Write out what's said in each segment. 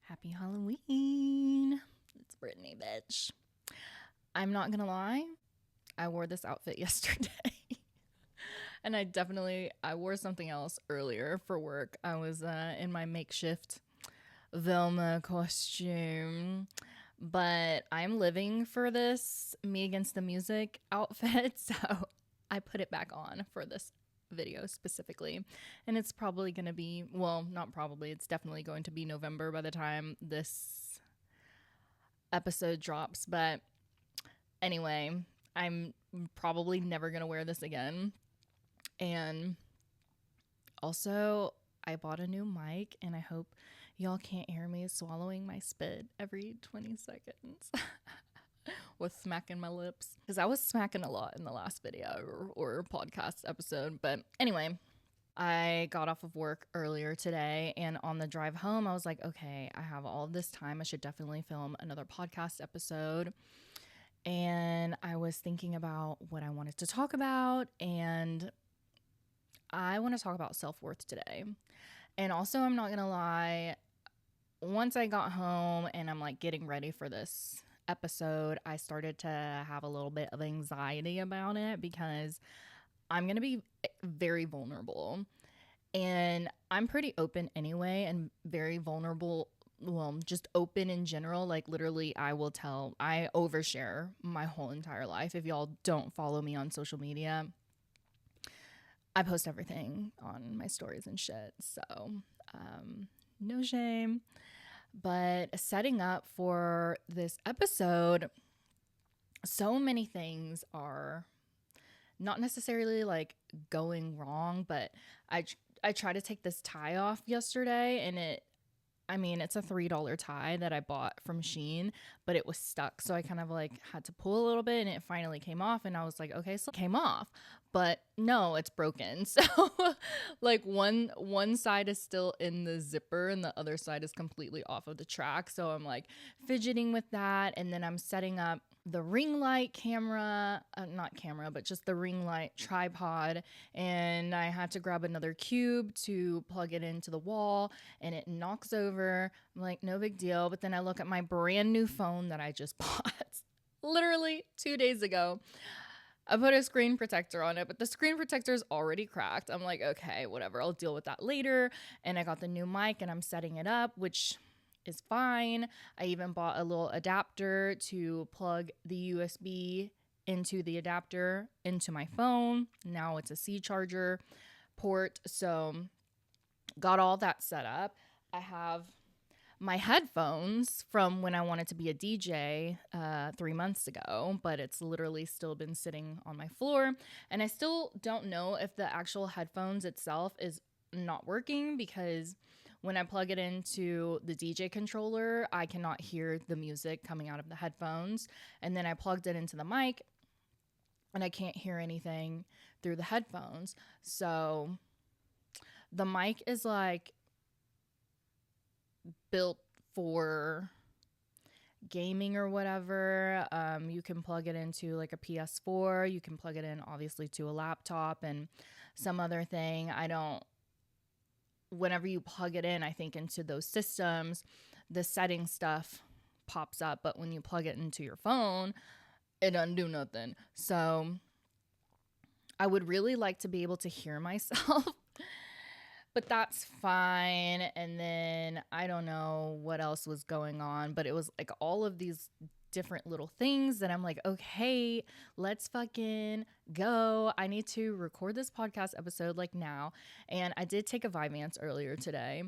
Happy Halloween. It's Brittany, bitch. I'm not gonna lie, I wore this outfit yesterday. And I wore something else earlier for work. I was in my makeshift Velma costume. But I'm living for this Me Against the Music outfit. So I put it back on for this video specifically. And it's probably going to be, well, not probably, it's definitely going to be November by the time this episode drops. But anyway, I'm probably never going to wear this again. And also, I bought a new mic, and I hope y'all can't hear me swallowing my spit every 20 seconds with smacking my lips. Because I was smacking a lot in the last video or podcast episode. But anyway, I got off of work earlier today, and on the drive home, I was like, okay, I have all this time. I should definitely film another podcast episode. And I was thinking about what I wanted to talk about, and I want to talk about self-worth today. And also, I'm not going to lie, once I got home and I'm like getting ready for this episode, I started to have a little bit of anxiety about it because I'm going to be very vulnerable. And I'm pretty open anyway and very vulnerable. Well, just open in general. Like literally, I overshare my whole entire life. If y'all don't follow me on social media, I post everything on my stories and shit. So, no shame. But setting up for this episode, so many things are not necessarily like going wrong, but I tried to take this tie off yesterday, and it's a $3 tie that I bought from Shein, but it was stuck. So I kind of like had to pull a little bit, and it finally came off, and I was like, okay, so it came off, but no, it's broken. So like one side is still in the zipper and the other side is completely off of the track. So I'm like fidgeting with that. And then I'm setting up the ring light camera, not camera, but just the ring light tripod. And I had to grab another cube to plug it into the wall, and it knocks over. I'm like, no big deal. But then I look at my brand new phone that I just bought literally 2 days ago. I put a screen protector on it, but the screen protector is already cracked. I'm like, okay, whatever. I'll deal with that later. And I got the new mic and I'm setting it up, which is fine. I even bought a little adapter to plug the USB into the adapter into my phone. Now it's a C charger port. So got all that set up. I have my headphones from when I wanted to be a DJ 3 months ago, but it's literally still been sitting on my floor. And I still don't know if the actual headphones itself is not working, because when I plug it into the DJ controller, I cannot hear the music coming out of the headphones. And then I plugged it into the mic, and I can't hear anything through the headphones. So the mic is like built for gaming or whatever. You can plug it into like a PS4. You can plug it in obviously to a laptop and some other thing. Whenever you plug it in, I think into those systems, the setting stuff pops up. But when you plug it into your phone, it doesn't do nothing. So I would really like to be able to hear myself. But that's fine. And then I don't know what else was going on, but it was like all of these different little things that I'm like, okay, let's fucking go. I need to record this podcast episode like now. And I did take a Vyvanse earlier today.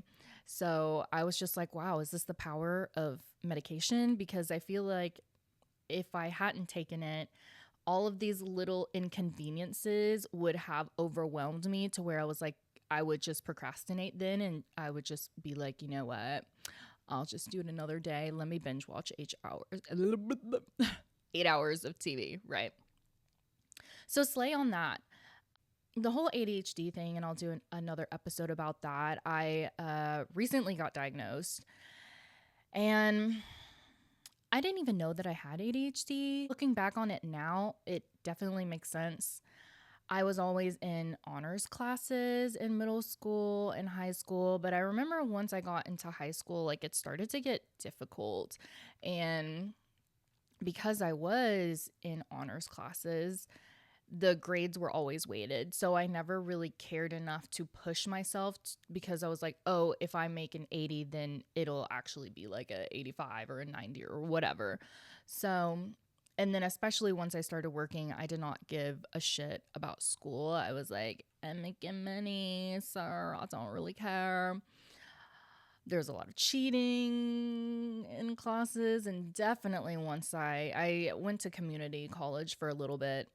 So I was just like, wow, is this the power of medication? Because I feel like if I hadn't taken it, all of these little inconveniences would have overwhelmed me to where I was like, I would just procrastinate then, and I would just be like, you know what? I'll just do it another day. Let me binge watch 8 hours, 8 hours of TV, right? So slay on that. The whole ADHD thing, and I'll do another episode about that. I recently got diagnosed, and I didn't even know that I had ADHD. Looking back on it now, it definitely makes sense. I was always in honors classes in middle school and high school, but I remember once I got into high school, like it started to get difficult. And because I was in honors classes, the grades were always weighted. So I never really cared enough to push myself because I was like, oh, if I make an 80, then it'll actually be like a 85 or a 90 or whatever. So, and then especially once I started working, I did not give a shit about school. I was like, I'm making money, so I don't really care. There's a lot of cheating in classes, and definitely once I went to community college for a little bit,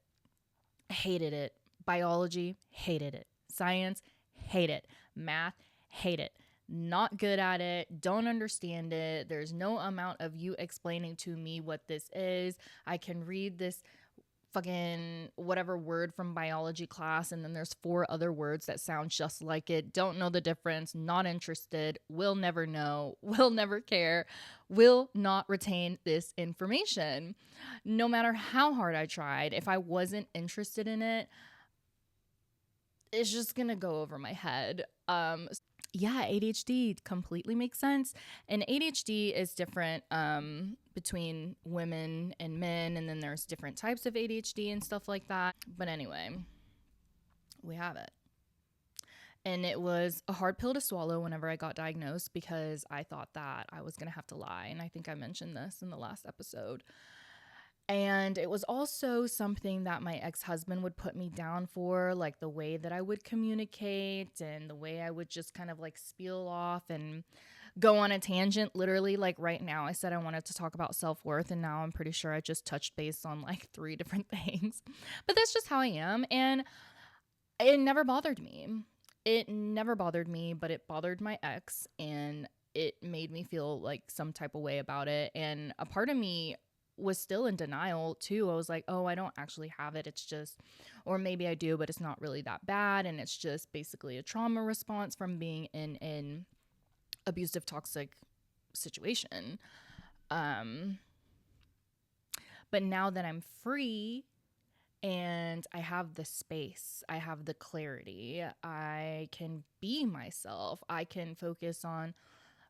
hated it. Biology, hated it. Science, hate it. Math, hate it. Not good at it. Don't understand it. There's no amount of you explaining to me what this is. I can read this fucking whatever word from biology class, and then there's 4 other words that sound just like it. Don't know the difference. Not interested. Will never know. Will never care. Will not retain this information. No matter how hard I tried, if I wasn't interested in it, it's just gonna go over my head. Yeah, ADHD completely makes sense. And ADHD is different between women and men, and then there's different types of ADHD and stuff like that. But anyway, we have it. And it was a hard pill to swallow whenever I got diagnosed because I thought that I was going to have to lie. And I think I mentioned this in the last episode. And it was also something that my ex-husband would put me down for, like the way that I would communicate and the way I would just kind of like spiel off and go on a tangent. Literally, like right now, I said I wanted to talk about self-worth, and now I'm pretty sure I just touched base on like 3 different things. But that's just how I am. And it never bothered me. It never bothered me, but it bothered my ex, and it made me feel like some type of way about it. And a part of me was still in denial too. I was like, oh, I don't actually have it. It's just, or maybe I do, but it's not really that bad. And it's just basically a trauma response from being in an abusive, toxic situation. But now that I'm free and I have the space, I have the clarity, I can be myself, I can focus on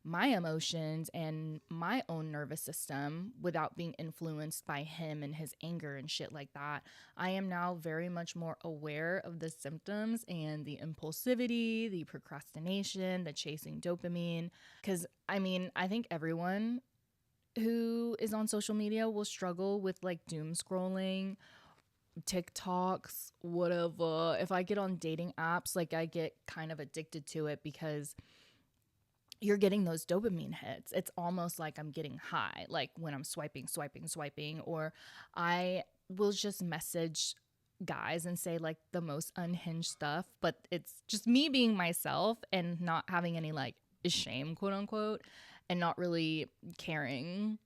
my emotions and my own nervous system without being influenced by him and his anger and shit like that. I am now very much more aware of the symptoms and the impulsivity, the procrastination, the chasing dopamine. Because I mean, I think everyone who is on social media will struggle with like doom scrolling, TikToks, whatever. If I get on dating apps, like I get kind of addicted to it because you're getting those dopamine hits. It's almost like I'm getting high, like when I'm swiping, or I will just message guys and say like the most unhinged stuff, but it's just me being myself and not having any like shame, quote unquote, and not really caring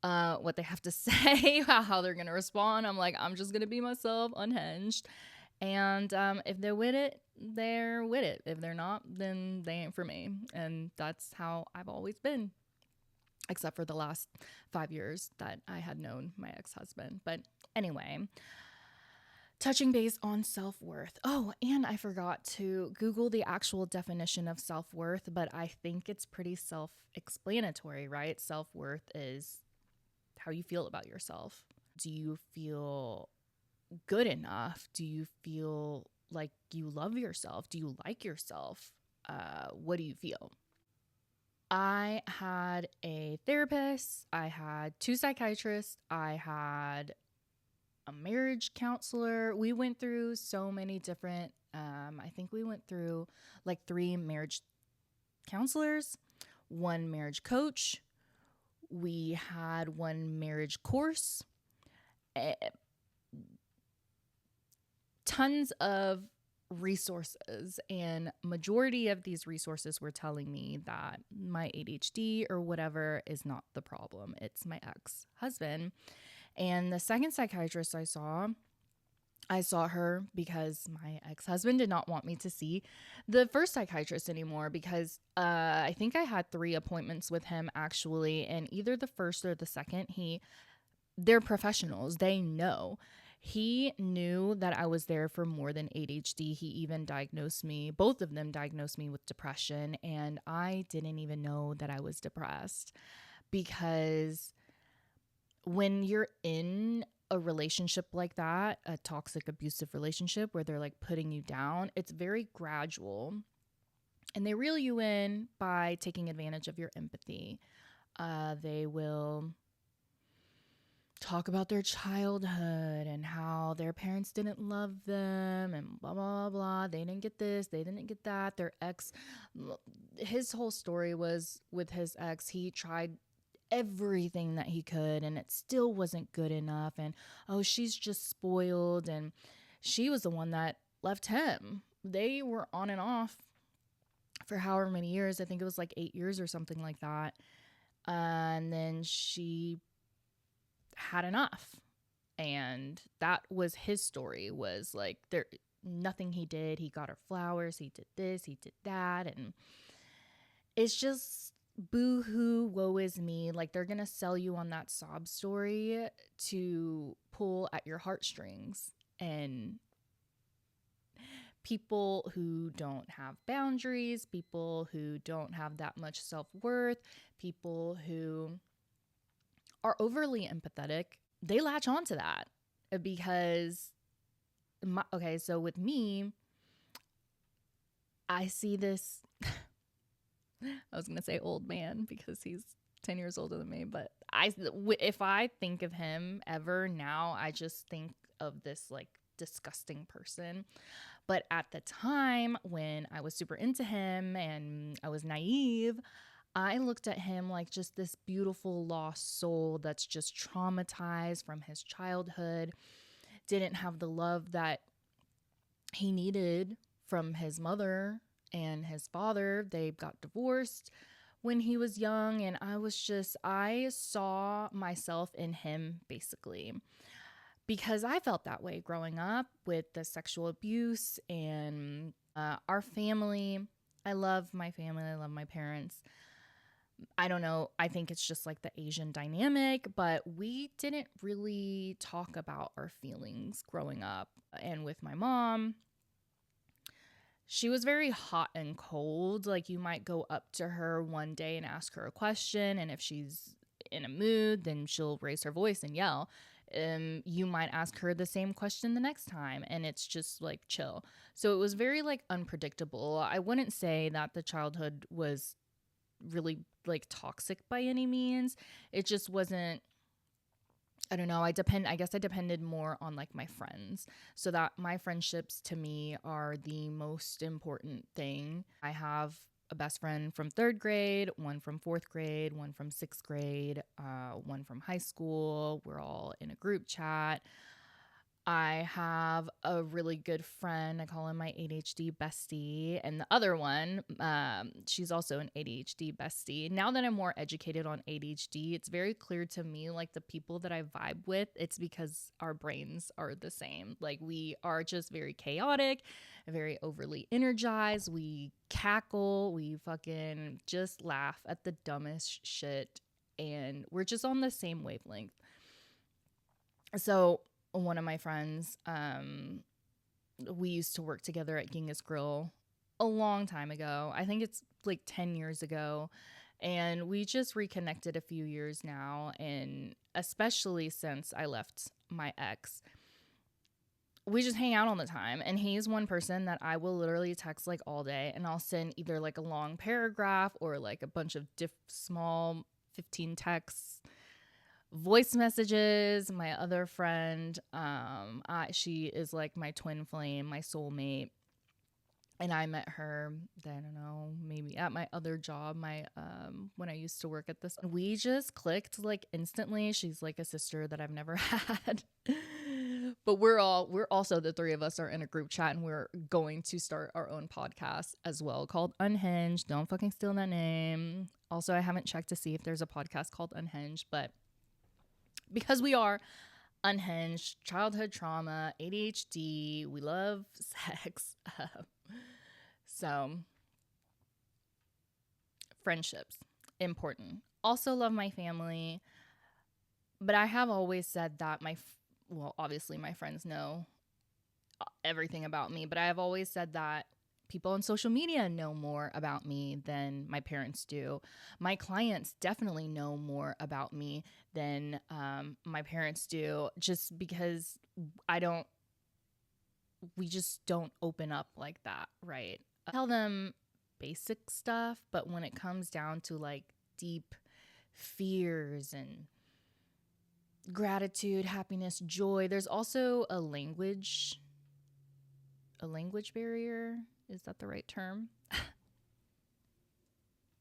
what they have to say, how they're going to respond. I'm like, I'm just going to be myself, unhinged. And if they're with it, they're with it. If they're not, then they ain't for me. And that's how I've always been, except for the last 5 years that I had known my ex-husband. But anyway, touching base on self-worth. Oh, and I forgot to Google the actual definition of self-worth, but I think it's pretty self-explanatory, right? Self-worth is how you feel about yourself. Do you feel good enough? Do you feel like you love yourself? Do you like yourself? What do you feel? I had a therapist. I had 2 psychiatrists. I had a marriage counselor. We went through so many different, I think we went through like 3 marriage counselors, 1 marriage coach. We had 1 marriage course. Tons of resources, and majority of these resources were telling me that my ADHD or whatever is not the problem. It's my ex-husband. And the second psychiatrist I saw her because my ex-husband did not want me to see the first psychiatrist anymore because I think I had 3 appointments with him actually, and either the first or the second, they're professionals. They know. He knew that I was there for more than ADHD. He even diagnosed me, both of them diagnosed me with depression, and I didn't even know that I was depressed because when you're in a relationship like that, a toxic, abusive relationship where they're like putting you down, it's very gradual. And they reel you in by taking advantage of your empathy. They will talk about their childhood and how their parents didn't love them and blah, blah, blah. They didn't get this, they didn't get that. Their ex, his whole story was with his ex, he tried everything that he could and it still wasn't good enough. And oh, she's just spoiled. And she was the one that left him. They were on and off for however many years. I think it was like 8 years or something like that. And then she had enough. And that was his story, was like there nothing he did. He got her flowers, he did this, he did that. And it's just boo-hoo, woe is me. Like they're gonna sell you on that sob story to pull at your heartstrings. And people who don't have boundaries, people who don't have that much self-worth, people who are overly empathetic, they latch on to that because okay, so with me, I see this I was going to say old man because he's 10 years older than me, but if I think of him ever now, I just think of this like disgusting person. But at the time when I was super into him and I was naive, I looked at him like just this beautiful lost soul that's just traumatized from his childhood, didn't have the love that he needed from his mother and his father. They got divorced when he was young, and I saw myself in him basically because I felt that way growing up with the sexual abuse and our family. I love my family. I love my parents. I don't know. I think it's just like the Asian dynamic, but we didn't really talk about our feelings growing up. And with my mom, she was very hot and cold. Like you might go up to her one day and ask her a question, and if she's in a mood, then she'll raise her voice and yell. You might ask her the same question the next time, and it's just like chill. So it was very like unpredictable. I wouldn't say that the childhood was really like toxic by any means. It just wasn't, I don't know. I guess I depended more on like my friends. So that my friendships to me are the most important thing. I have a best friend from 3rd grade, one from 4th grade, one from 6th grade, one from high school. We're all in a group chat. I have a really good friend. I call him my ADHD bestie. And the other one, she's also an ADHD bestie. Now that I'm more educated on ADHD, it's very clear to me, like the people that I vibe with, it's because our brains are the same. Like we are just very chaotic, very overly energized. We cackle, we fucking just laugh at the dumbest shit. And we're just on the same wavelength. So one of my friends, we used to work together at Genghis Grill a long time ago. I think it's like 10 years ago. And we just reconnected a few years now. And especially since I left my ex, we just hang out all the time. And he's one person that I will literally text like all day. And I'll send either like a long paragraph or like a bunch of small 15 texts, voice messages. My other friend, she is like my twin flame, my soulmate, and I met her, I don't know, maybe at my other job, when I used to work at this. We just clicked like instantly. She's like a sister that I've never had. But we're also, the three of us are in a group chat, and we're going to start our own podcast as well called Unhinged. Don't fucking steal that name. Also, I haven't checked to see if there's a podcast called Unhinged, but because we are unhinged, childhood trauma, ADHD, we love sex. So, friendships, important. Also love my family, but I have always said that well, obviously my friends know everything about me, but I've always said that people on social media know more about me than my parents do. My clients definitely know more about me than my parents do, just because I don't, we just don't open up like that, right? I tell them basic stuff, but when it comes down to like deep fears and gratitude, happiness, joy, there's also a language barrier. Is that the right term?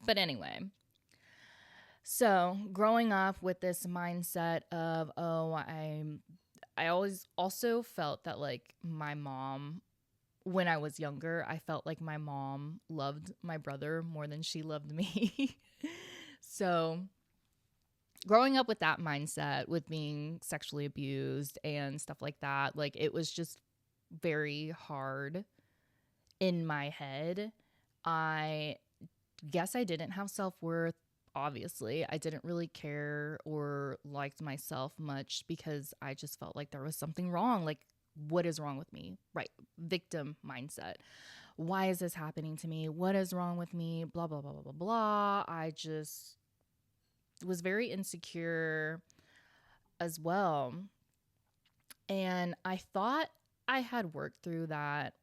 But anyway, so growing up with this mindset of, oh, I always also felt that like my mom, when I was younger, I felt like my mom loved my brother more than she loved me. So growing up with that mindset, with being sexually abused and stuff like that, like it was just very hard in my head. I guess I didn't have self-worth. Obviously, I didn't really care or liked myself much because I just felt like there was something wrong. Like, what is wrong with me? Right. Victim mindset. Why is this happening to me? What is wrong with me? Blah, blah, blah, blah, blah, blah. I just was very insecure as well. And I thought I had worked through that.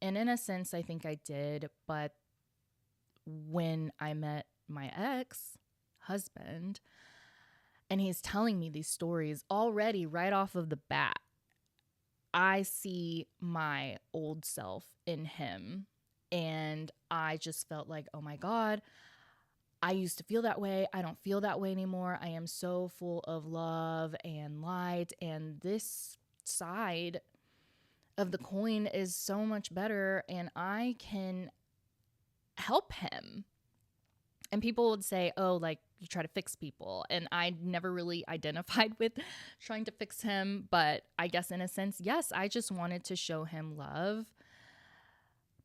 And in a sense, I think I did. But when I met my ex-husband and he's telling me these stories already right off of the bat, I see my old self in him. And I just felt like, oh my God, I used to feel that way. I don't feel that way anymore. I am so full of love and light. And this side of the coin is so much better. And I can help him. And people would say, oh, like you try to fix people. And I never really identified with trying to fix him. But I guess in a sense, yes, I just wanted to show him love.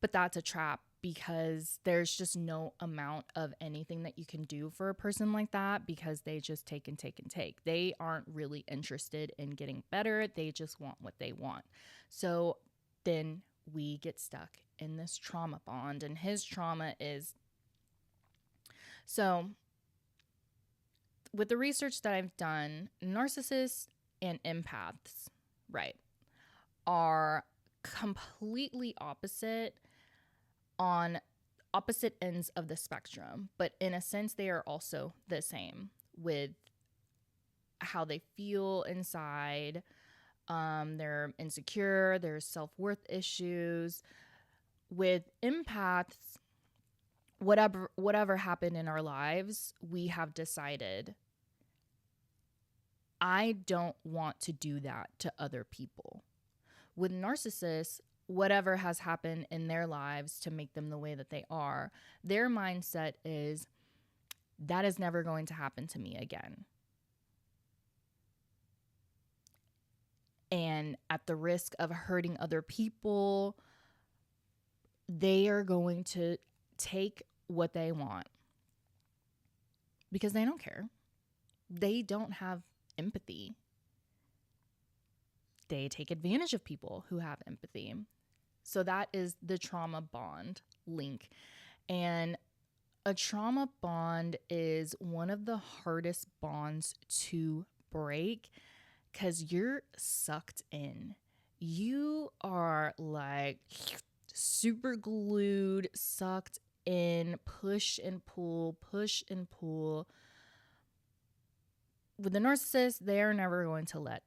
But that's a trap because there's just no amount of anything that you can do for a person like that because they just take and take and take. They aren't really interested in getting better. They just want what they want. So then we get stuck in this trauma bond. And his trauma is, so with the research that I've done, narcissists and empaths, right, are completely opposite on opposite ends of the spectrum, but in a sense they are also the same with how they feel inside. They're insecure, there's self-worth issues. With empaths, whatever happened in our lives, we have decided, I don't want to do that to other people. With narcissists, whatever has happened in their lives to make them the way that they are, their mindset is, that is never going to happen to me again. And at the risk of hurting other people, they are going to take what they want because they don't care. They don't have empathy. They take advantage of people who have empathy. So that is the trauma bond link. And a trauma bond is one of the hardest bonds to break because you're sucked in. You are like super glued, sucked in, push and pull, push and pull. With the narcissist, they're never going to let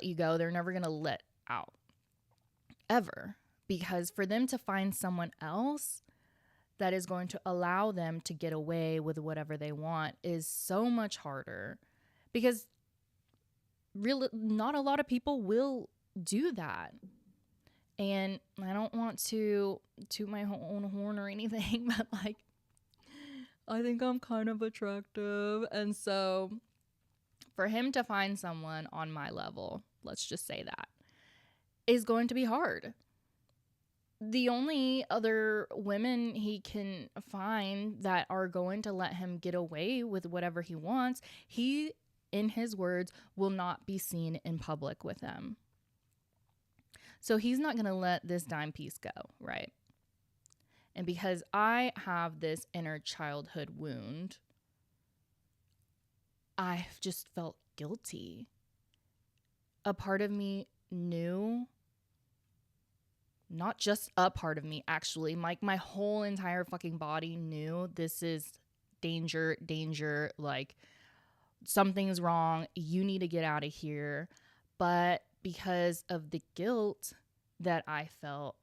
you go. They're never going to let out ever, because for them to find someone else that is going to allow them to get away with whatever they want is so much harder, because really not a lot of people will do that. And I don't want to toot my own horn or anything, but like, I think I'm kind of attractive. And so for him to find someone on my level, let's just say that, is going to be hard. The only other women he can find that are going to let him get away with whatever he wants, he in his words, will not be seen in public with him. So he's not going to let this dime piece go, right? And because I have this inner childhood wound, I just felt guilty. A part of me knew, not just a part of me, actually, like my whole entire fucking body knew this is danger, like something's wrong, you need to get out of here. But because of the guilt that I felt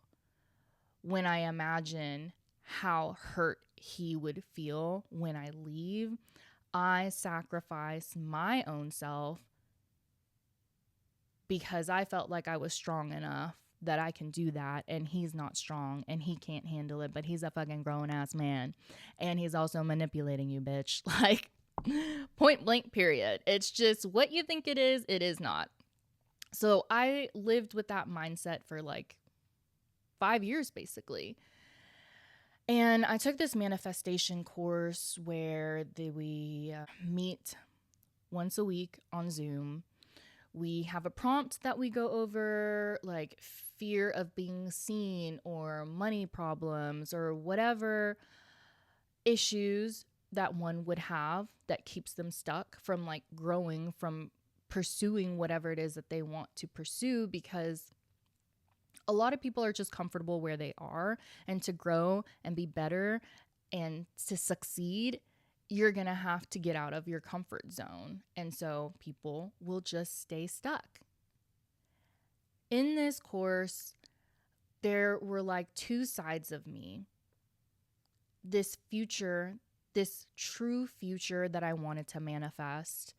when I imagine how hurt he would feel when I leave, I sacrifice my own self because I felt like I was strong enough that I can do that, and he's not strong and he can't handle it, but he's a fucking grown ass man and he's also manipulating you, bitch. Like, point blank, period. It's just what you think it is not. So I lived with that mindset for like 5 years basically. And I took this manifestation course where we meet once a week on Zoom. We have a prompt that we go over, like fear of being seen or money problems or whatever issues that one would have that keeps them stuck from like growing, from pursuing whatever it is that they want to pursue, because a lot of people are just comfortable where they are, and to grow and be better and to succeed, you're going to have to get out of your comfort zone. And so people will just stay stuck. In this course, there were like two sides of me. This future, this true future that I wanted to manifest,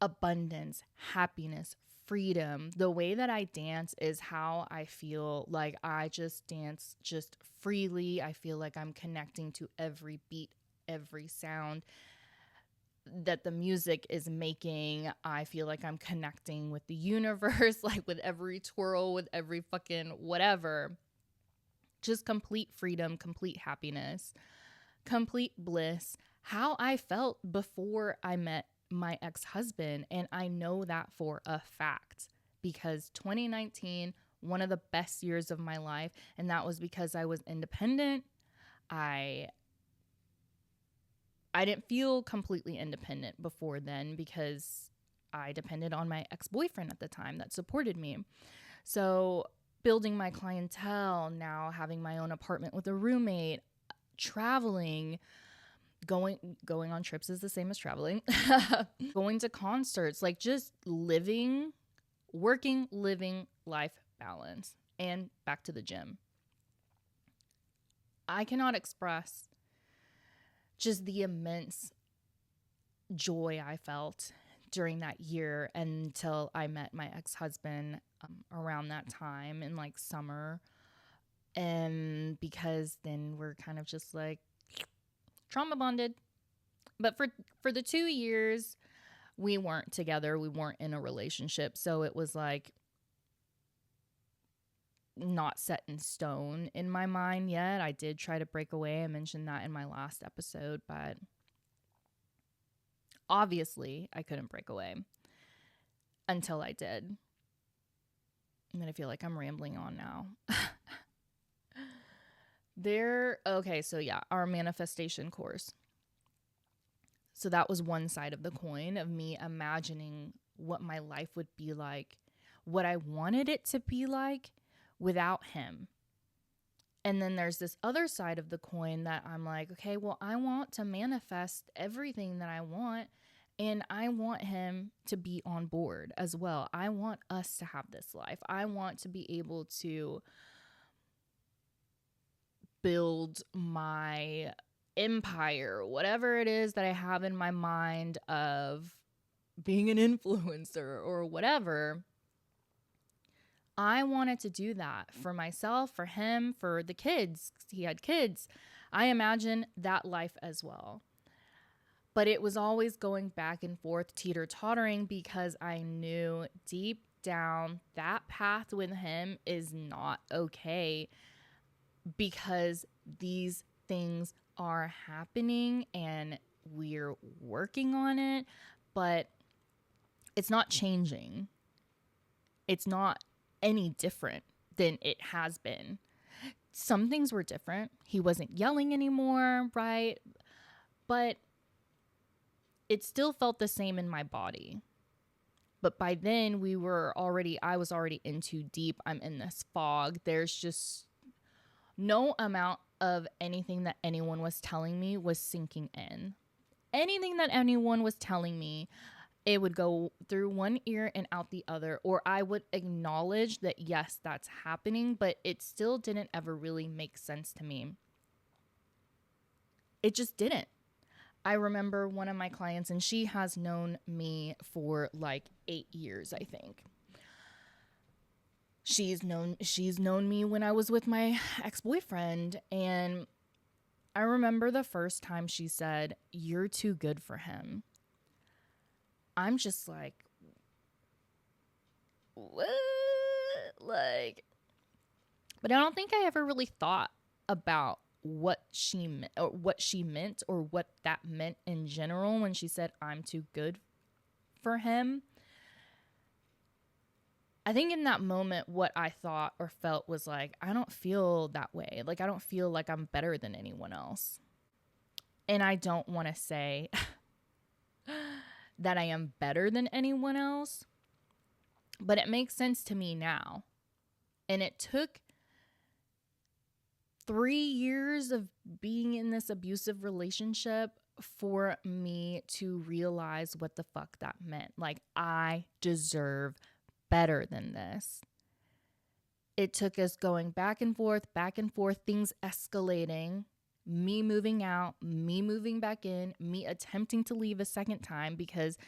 abundance, happiness, freedom. The way that I dance is how I feel like I just dance just freely. I feel like I'm connecting to every beat, every sound that the music is making. I feel like I'm connecting with the universe, like with every twirl, with every fucking whatever. Just complete freedom, complete happiness, complete bliss. How I felt before I met my ex-husband. And I know that for a fact because 2019, one of the best years of my life. And that was because I was independent. I didn't feel completely independent before then because I depended on my ex-boyfriend at the time that supported me. So building my clientele, now having my own apartment with a roommate, traveling, going on trips is the same as traveling, going to concerts, like just living, working, living life balance, and back to the gym. I cannot express just the immense joy I felt during that year until I met my ex-husband around that time in like summer. And because then we're kind of just like trauma bonded. But for the 2 years, we weren't together. We weren't in a relationship. So it was like not set in stone in my mind yet. I did try to break away. I mentioned that in my last episode, but obviously I couldn't break away until I did. I'm going to feel like I'm rambling on now. Okay, so yeah, our manifestation course. So that was one side of the coin of me imagining what my life would be like, what I wanted it to be like without him. And then there's this other side of the coin that I'm like, okay, well, I want to manifest everything that I want, and I want him to be on board as well. I want us to have this life. I want to be able to build my empire, whatever it is that I have in my mind of being an influencer or whatever. I wanted to do that for myself, for him, for the kids. He had kids. I imagine that life as well. But it was always going back and forth, teeter-tottering, because I knew deep down that path with him is not okay, because these things are happening and we're working on it. But It's not changing. It's not any different than it has been. Some things were different. He wasn't yelling anymore, right? But it still felt the same in my body. But by then I was already in too deep. I'm in this fog. There's just no amount of anything that anyone was telling me was sinking in. Anything that anyone was telling me, it would go through one ear and out the other, or I would acknowledge that, yes, that's happening, but it still didn't ever really make sense to me. It just didn't. I remember one of my clients, and she has known me for like 8 years, I think. She's known me when I was with my ex-boyfriend, and I remember the first time she said, "You're too good for him." I'm just like, what? Like, but I don't think I ever really thought about what she meant or what that meant in general when she said, "I'm too good for him." I think in that moment, what I thought or felt was like, I don't feel that way. Like, I don't feel like I'm better than anyone else. And I don't want to say that I am better than anyone else, but it makes sense to me now. And it took 3 years of being in this abusive relationship for me to realize what the fuck that meant. Like, I deserve better than this. It took us going back and forth, things escalating, me moving out, me moving back in, me attempting to leave a second time, because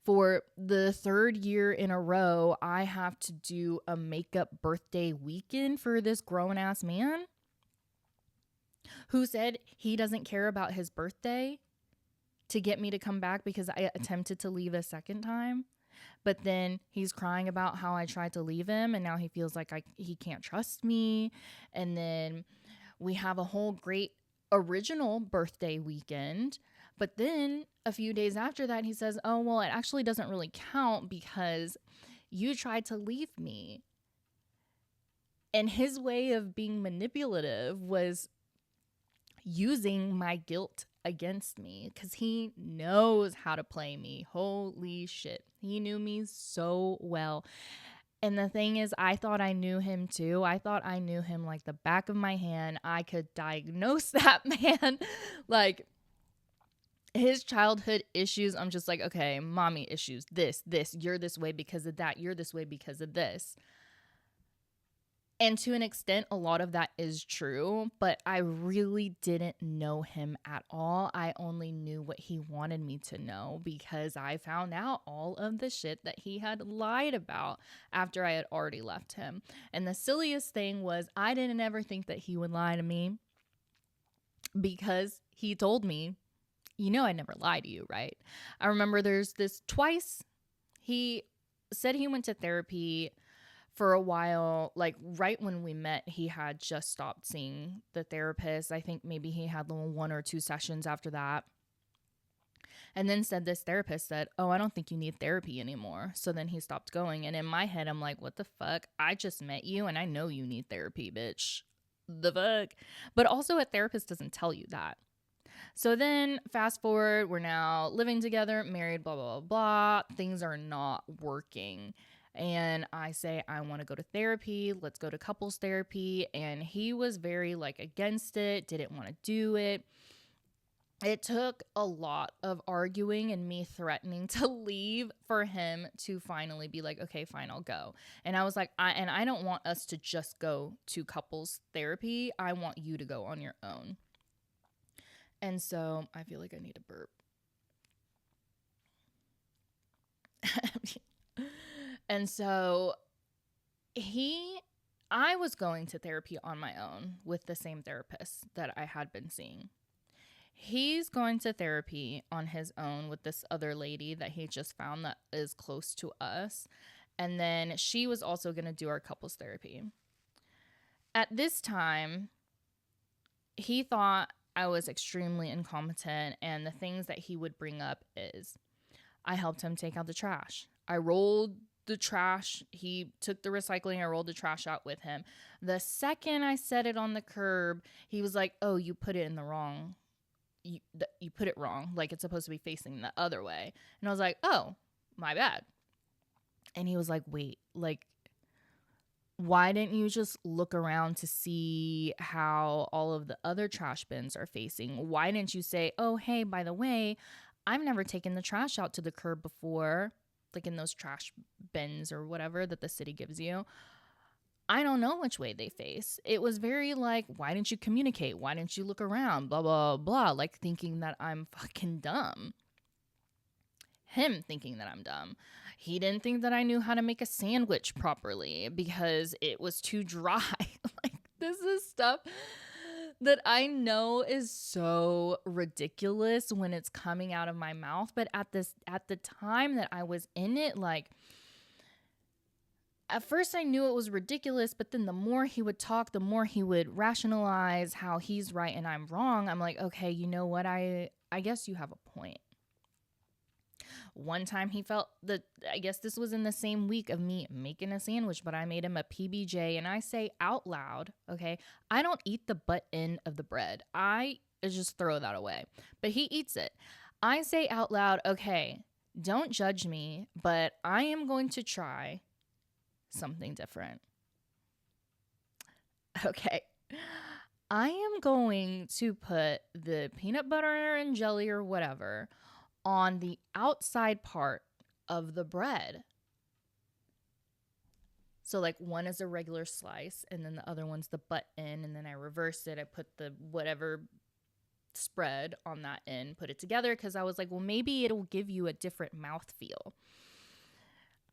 for the 3rd year in a row, I have to do a makeup birthday weekend for this grown-ass man who said he doesn't care about his birthday to get me to come back because I attempted to leave a second time. But then he's crying about how I tried to leave him, and now he feels like he can't trust me. And then we have a whole great original birthday weekend. But then a few days after that, he says, "Oh, well, it actually doesn't really count because you tried to leave me." And his way of being manipulative was using my guilt against me, because he knows how to play me. Holy shit. He knew me so well. And the thing is, I thought I knew him too. I thought I knew him like the back of my hand. I could diagnose that man. Like, his childhood issues, I'm just like, okay, mommy issues, this, you're this way because of that, you're this way because of this. And to an extent, a lot of that is true, but I really didn't know him at all. I only knew what he wanted me to know because I found out all of the shit that he had lied about after I had already left him. And the silliest thing was, I didn't ever think that he would lie to me because he told me, "You know, I never lie to you, right?" I remember there's this twice. He said he went to therapy for a while. Like, right when we met, he had just stopped seeing the therapist. I think maybe he had 1 or 2 sessions after that. And then this therapist said, "Oh, I don't think you need therapy anymore." So then he stopped going. And in my head, I'm like, what the fuck? I just met you and I know you need therapy, bitch. The fuck? But also, a therapist doesn't tell you that. So then fast forward, we're now living together, married, blah, blah, blah, blah. Things are not working. And I say, "I want to go to therapy. Let's go to couples therapy." And he was very like against it, didn't want to do it. It took a lot of arguing and me threatening to leave for him to finally be like, "Okay, fine, I'll go." And I was like, I don't want us to just go to couples therapy. I want you to go on your own. And so I feel like I need a burp. And so I was going to therapy on my own with the same therapist that I had been seeing. He's going to therapy on his own with this other lady that he just found that is close to us. And then she was also going to do our couples therapy. At this time, he thought I was extremely incompetent, and the things that he would bring up is, I helped him take out the trash. I rolled the trash. He took the recycling. I rolled the trash out with him. The second I set it on the curb, he was like, oh, you put it in the wrong. You put it wrong. Like, it's supposed to be facing the other way. And I was like, oh, my bad. And he was like, wait, like, why didn't you just look around to see how all of the other trash bins are facing? Why didn't you say, oh, hey, by the way, I've never taken the trash out to the curb before, like in those trash bins or whatever that the city gives you. I don't know which way they face. It was very like, why didn't you communicate? Why didn't you look around? Blah, blah, blah. Like thinking that I'm fucking dumb. Him thinking that I'm dumb. He didn't think that I knew how to make a sandwich properly because it was too dry. Like, this is stuff that I know is so ridiculous when it's coming out of my mouth. But at the time that I was in it, like, at first I knew it was ridiculous, but then the more he would talk, the more he would rationalize how he's right and I'm wrong. I'm like, okay, you know what? I guess you have a point. One time he felt that, I guess this was in the same week of me making a sandwich, but I made him a PBJ, and I say out loud, okay, I don't eat the butt end of the bread. I just throw that away, but he eats it. I say out loud, okay, don't judge me, but I am going to try something different. Okay. I am going to put the peanut butter and jelly or whatever on the outside part of the bread. So like one is a regular slice and then the other one's the butt end, and then I reverse it. I put the whatever spread on that end, put it together, because I was like, well, maybe it'll give you a different mouthfeel.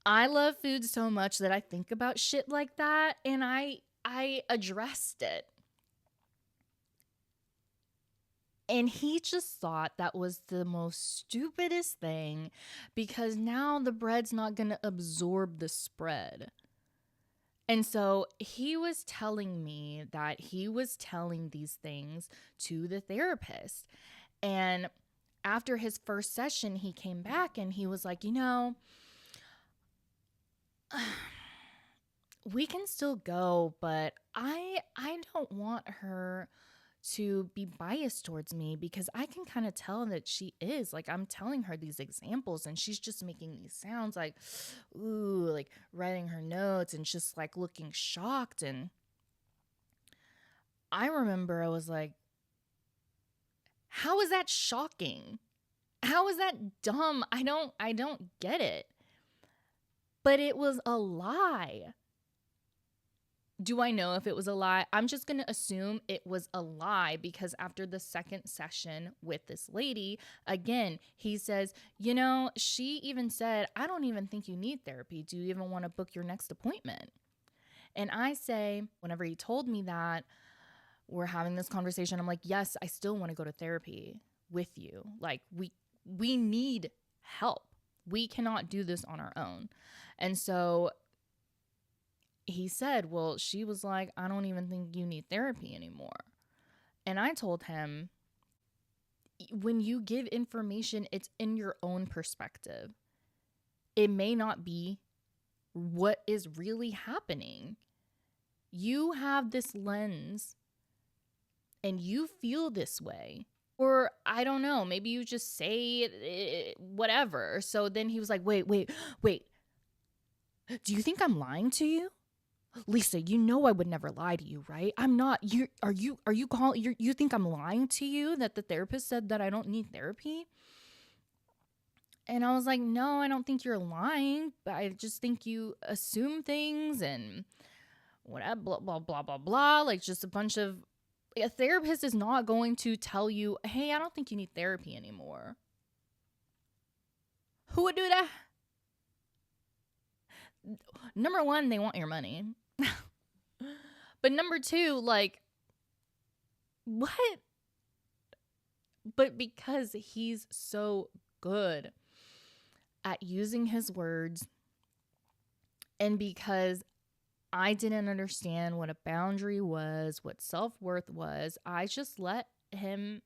I love food so much that I think about shit like that, and I addressed it. And he just thought that was the most stupidest thing, because now the bread's not going to absorb the spread. And so he was telling me that he was telling these things to the therapist. And after his first session, he came back and he was like, you know, we can still go, but I don't want her to be biased towards me, because I can kind of tell that she is. Like, I'm telling her these examples and she's just making these sounds like, ooh, like writing her notes and just like looking shocked. And I remember I was like, how is that shocking? How is that dumb? I don't get it. But it was a lie. Do I know if it was a lie? I'm just going to assume it was a lie, because after the second session with this lady, again, he says, you know, she even said, I don't even think you need therapy. Do you even want to book your next appointment? And I say, whenever he told me that, we're having this conversation, I'm like, yes, I still want to go to therapy with you. Like, we need help. We cannot do this on our own. And so he said, well, she was like, I don't even think you need therapy anymore. And I told him, when you give information, it's in your own perspective. It may not be what is really happening. You have this lens and you feel this way. Or I don't know, maybe you just say it, whatever. So then he was like, wait. Do you think I'm lying to you? Lisa, you know I would never lie to you, right? I'm not. You think I'm lying to you that the therapist said that I don't need therapy? And I was like, no, I don't think you're lying, but I just think you assume things and whatever, blah, blah, blah, blah, blah. Like, just a bunch of, a therapist is not going to tell you, hey, I don't think you need therapy anymore. Who would do that? Number one, they want your money. But number two, like, what? But because he's so good at using his words, and because I didn't understand what a boundary was, what self-worth was, I just let him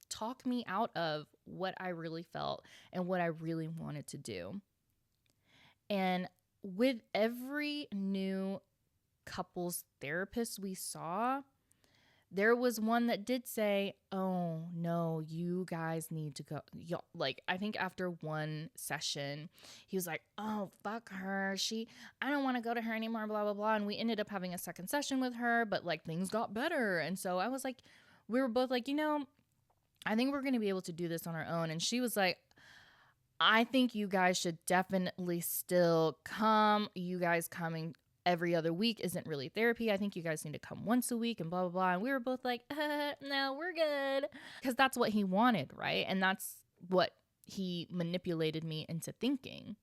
talk me out of what I really felt and what I really wanted to do. And with every new couples therapist we saw, there was one that did say, oh no, you guys need to go. Like, I think after one session, he was like, oh, fuck her. I don't want to go to her anymore, blah, blah, blah. And we ended up having a second session with her, but like things got better. And so I was like, we were both like, I think we're going to be able to do this on our own. And she was like, I think you guys should definitely still come. You guys coming every other week isn't really therapy. I think you guys need to come once a week and blah, blah, blah. And we were both like, no, we're good. Because that's what he wanted, right? And that's what he manipulated me into thinking.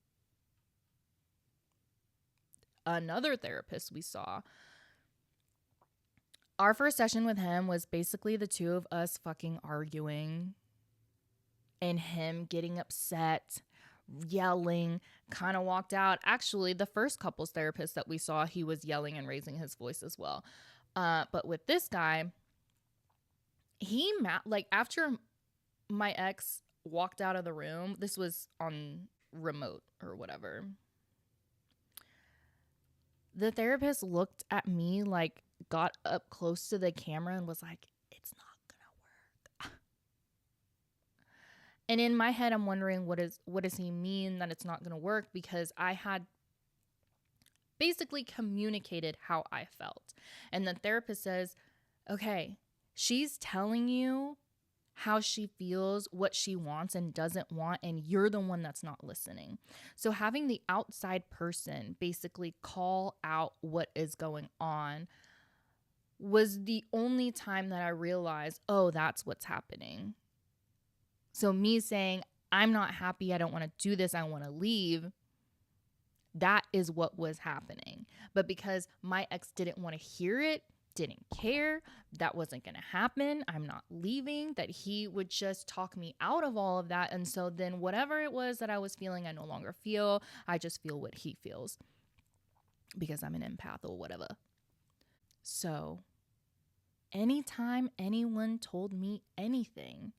Another therapist we saw, our first session with him was basically the two of us fucking arguing and him getting upset, yelling, kind of walked out. Actually, the first couples therapist that we saw, he was yelling and raising his voice as well. But with this guy, after my ex walked out of the room, this was on remote or whatever, the therapist looked at me, like got up close to the camera and was like, it's not gonna work. And in my head, I'm wondering, what does he mean that it's not going to work? Because I had basically communicated how I felt. And the therapist says, okay, she's telling you how she feels, what she wants and doesn't want, and you're the one that's not listening. So having the outside person basically call out what is going on was the only time that I realized, oh, that's what's happening. So me saying, I'm not happy, I don't want to do this, I want to leave, that is what was happening. But because my ex didn't want to hear it, didn't care, that wasn't going to happen, I'm not leaving, that he would just talk me out of all of that. And so then whatever it was that I was feeling, I no longer feel. I just feel what he feels because I'm an empath or whatever. So anytime anyone told me anything,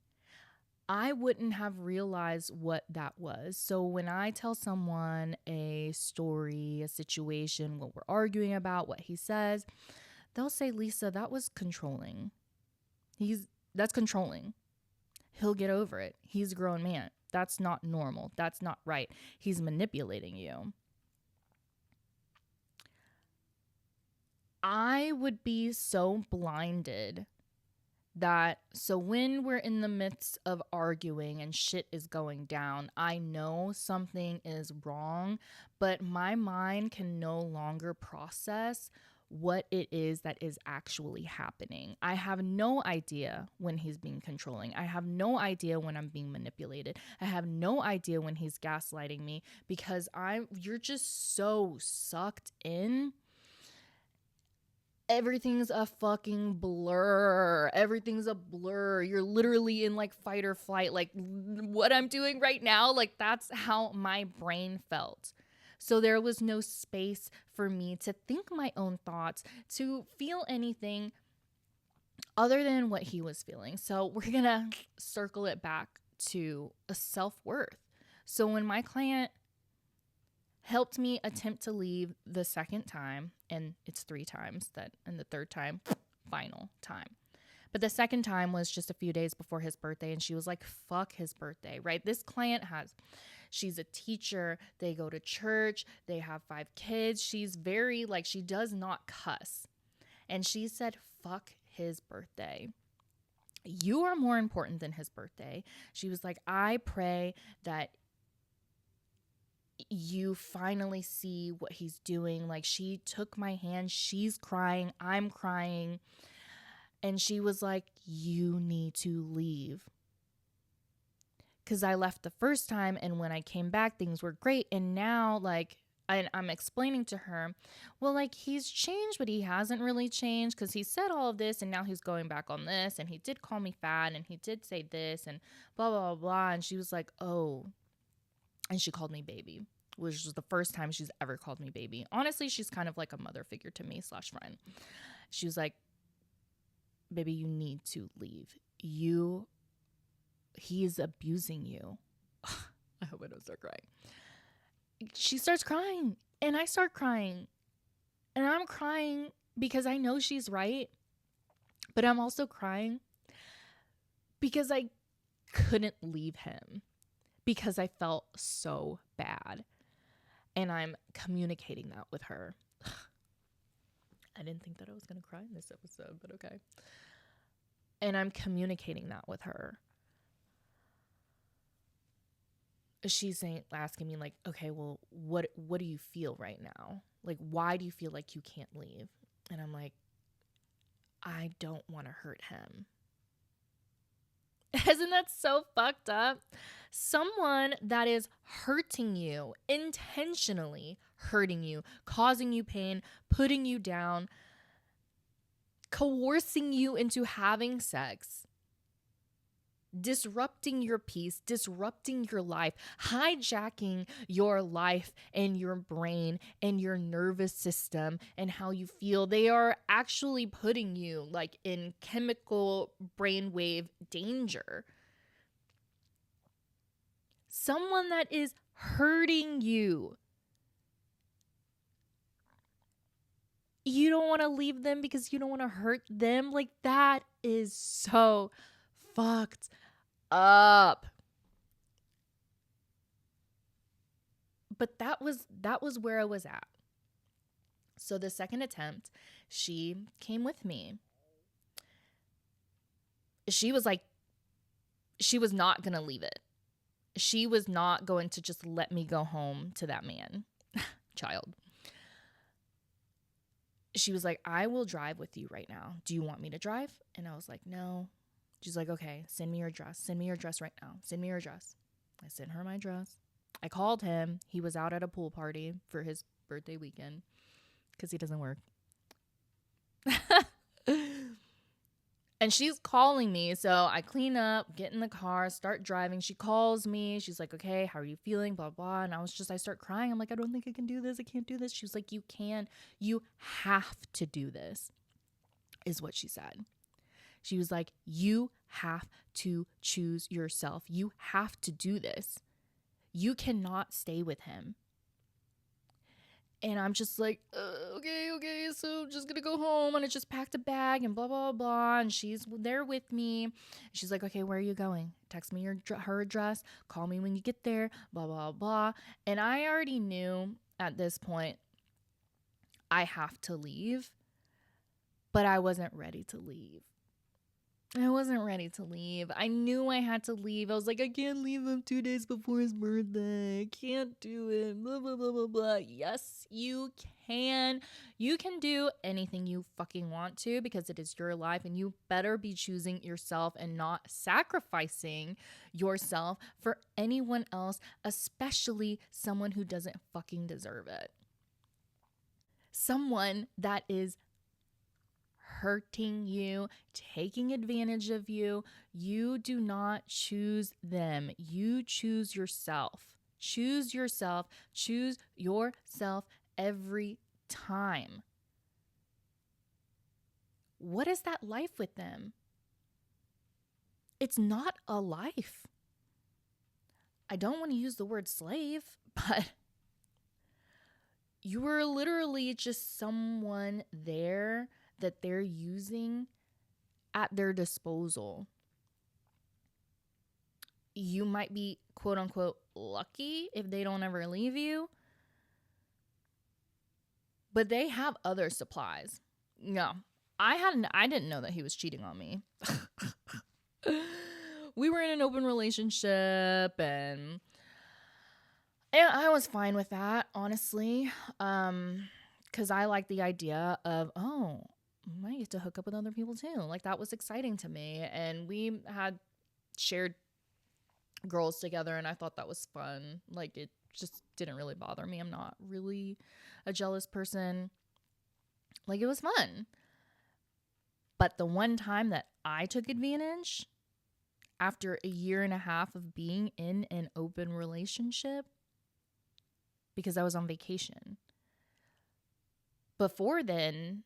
I wouldn't have realized what that was. So when I tell someone a story, a situation, what we're arguing about, what he says, they'll say, Lisa, that was controlling. That's controlling. He'll get over it. He's a grown man. That's not normal. That's not right. He's manipulating you. I would be so blinded so when we're in the midst of arguing and shit is going down, I know something is wrong, but my mind can no longer process what it is that is actually happening. I have no idea when he's being controlling. I have no idea when I'm being manipulated. I have no idea when he's gaslighting me because you're just so sucked in. Everything's a fucking blur. Everything's a blur. You're literally in like fight or flight. Like what I'm doing right now, like that's how my brain felt. So there was no space for me to think my own thoughts, to feel anything other than what he was feeling. So we're going to circle it back to a self-worth. So when my client helped me attempt to leave the second time, and it's 3 times and the third time, final time. But the second time was just a few days before his birthday, and she was like, fuck his birthday, right? This client she's a teacher, they go to church, they have 5 kids. She's very, she does not cuss. And she said, fuck his birthday. You are more important than his birthday. She was like, I pray that you finally see what he's doing. Like, she took my hand, she's crying, I'm crying. And she was like, you need to leave. Because I left the first time, and when I came back, things were great. And now, I'm explaining to her, well, he's changed, but he hasn't really changed because he said all of this, and now he's going back on this, and he did call me fat, and he did say this, and blah, blah, blah, blah. And she was like, oh. And she called me baby, which was the first time she's ever called me baby. Honestly, she's kind of like a mother figure to me / friend. She was like, baby, you need to leave. You he's abusing you. I hope I don't start crying. She starts crying and I start crying. And I'm crying because I know she's right. But I'm also crying because I couldn't leave him because I felt so bad. And I'm communicating that with her. I didn't think that I was going to cry in this episode, but okay. And I'm communicating that with her. She's asking me like, okay, well, what do you feel right now? Like, why do you feel like you can't leave? And I'm like, I don't want to hurt him. Isn't that so fucked up? Someone that is hurting you, intentionally hurting you, causing you pain, putting you down, coercing you into having sex, disrupting your peace, disrupting your life, hijacking your life and your brain and your nervous system and how you feel. They are actually putting you like in chemical brainwave danger. Someone that is hurting you. You don't want to leave them because you don't want to hurt them. Like, that is so fucked up. But that was where I was at. So the second attempt, she came with me. She was like, she was not going to leave it. She was not going to just let me go home to that man. Child. She was like, I will drive with you right now. Do you want me to drive? And I was like, no. She's like, okay, send me your address. Send me your address right now. Send me your address. I sent her my address. I called him. He was out at a pool party for his birthday weekend because he doesn't work. And she's calling me. So I clean up, get in the car, start driving. She calls me. She's like, okay, how are you feeling? Blah, blah. And I start crying. I'm like, I don't think I can do this. I can't do this. She was like, you can. You have to do this, is what she said. She was like, you have to choose yourself. You have to do this. You cannot stay with him. And I'm just like, okay, so just gonna go home. And I just packed a bag and blah, blah, blah. And she's there with me. She's like, okay, where are you going? Text me her address. Call me when you get there, blah, blah, blah. And I already knew at this point I have to leave, but I wasn't ready to leave. I knew I had to leave. I was like, I can't leave him 2 days before his birthday. I can't do it. Blah, blah, blah, blah, blah. Yes, you can. You can do anything you fucking want to because it is your life, and you better be choosing yourself and not sacrificing yourself for anyone else, especially someone who doesn't fucking deserve it. Someone that is hurting you, taking advantage of you. You do not choose them. You choose yourself. Choose yourself. Choose yourself every time. What is that life with them? It's not a life. I don't want to use the word slave, but you were literally just someone there that they're using at their disposal. You might be quote unquote lucky if they don't ever leave you, but they have other supplies. No, I didn't know that he was cheating on me. We were in an open relationship and I was fine with that, honestly. Cause I like the idea of, I might get to hook up with other people too. Like, that was exciting to me. And we had shared girls together and I thought that was fun. Like, it just didn't really bother me. I'm not really a jealous person. Like, it was fun. But the one time that I took advantage after a 1.5 years of being in an open relationship, because I was on vacation. Before then,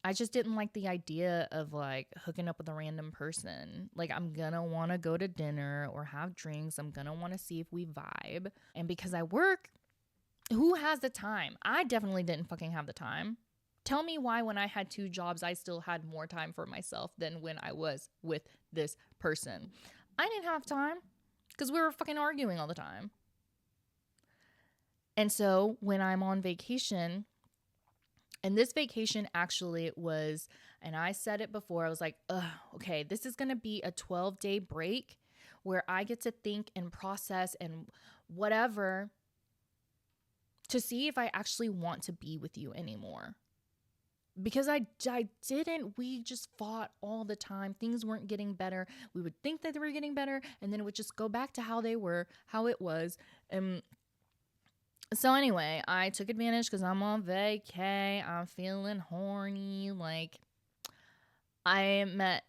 I just didn't like the idea of like hooking up with a random person. Like, I'm gonna want to go to dinner or have drinks. I'm gonna want to see if we vibe. And because I work, who has the time? I definitely didn't fucking have the time. Tell me why, when I had 2 jobs, I still had more time for myself than when I was with this person. I didn't have time because we were fucking arguing all the time. And so when I'm on vacation, and this vacation actually was, and I said it before, I was like, okay, this is going to be a 12-day break where I get to think and process and whatever to see if I actually want to be with you anymore. Because I didn't. We just fought all the time. Things weren't getting better. We would think that they were getting better, and then it would just go back to how they were, how it was. So anyway, I took advantage because I'm on vacay. I'm feeling horny. Like, I met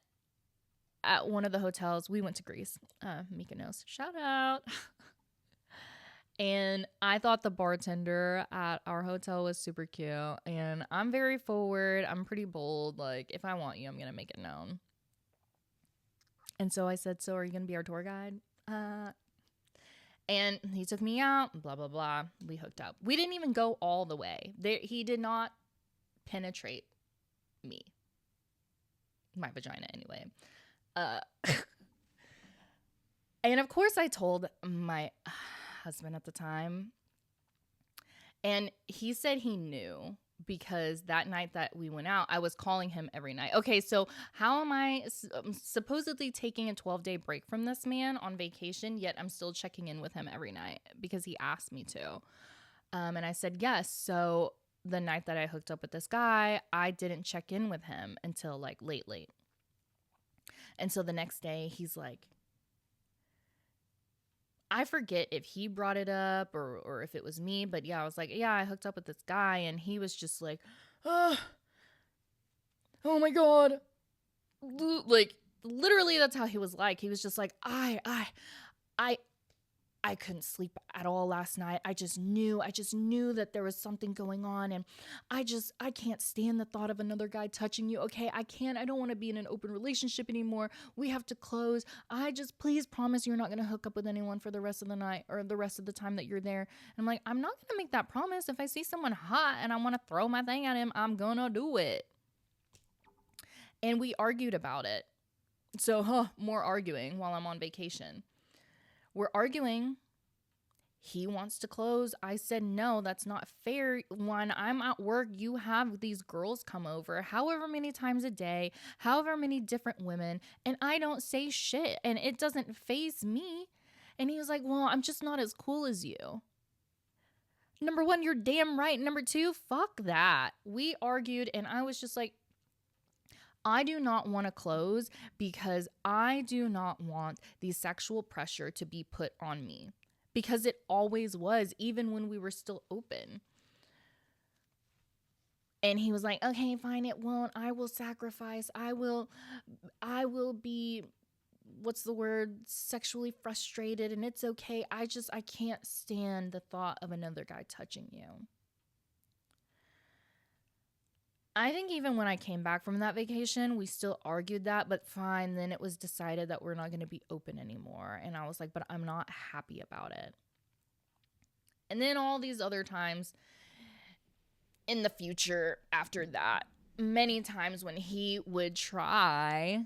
at one of the hotels. We went to Greece. Mykonos. Shout out. And I thought the bartender at our hotel was super cute. And I'm very forward. I'm pretty bold. Like, if I want you, I'm going to make it known. And so I said, so are you going to be our tour guide? And he took me out, blah, blah, blah. We hooked up. We didn't even go all the way. He did not penetrate me. My vagina, anyway. And of course I told my husband at the time. And he said he knew because that night that we went out, I was calling him every night. Okay, so how am I supposedly taking a 12-day break from this man on vacation, yet I'm still checking in with him every night because he asked me to. And I said yes. So the night that I hooked up with this guy, I didn't check in with him until like late. And so the next day he's like, I forget if he brought it up or if it was me, but yeah, I was like, yeah, I hooked up with this guy, and he was just like, oh my God. Like, literally that's how he was like. He was just like, I couldn't sleep at all last night. I just knew that there was something going on, and I can't stand the thought of another guy touching you. Okay, I don't want to be in an open relationship anymore. We have to close. Please promise you're not going to hook up with anyone for the rest of the night or the rest of the time that you're there. And I'm like, I'm not going to make that promise. If I see someone hot and I want to throw my thing at him, I'm going to do it. And we argued about it. So, more arguing while I'm on vacation. We're arguing. He wants to close. I said, no, that's not fair. When I'm at work, you have these girls come over however many times a day, however many different women, and I don't say shit, and it doesn't faze me. And he was like, well, I'm just not as cool as you. Number one, you're damn right. Number two, fuck that. We argued, and I was just like, I do not want to close because I do not want the sexual pressure to be put on me, because it always was, even when we were still open. And he was like, okay, fine, it won't. I will sacrifice. I will be, what's the word, sexually frustrated, and it's okay. I can't stand the thought of another guy touching you. I think even when I came back from that vacation, we still argued that, but fine. Then it was decided that we're not going to be open anymore. And I was like, but I'm not happy about it. And then all these other times in the future after that, many times when he would try,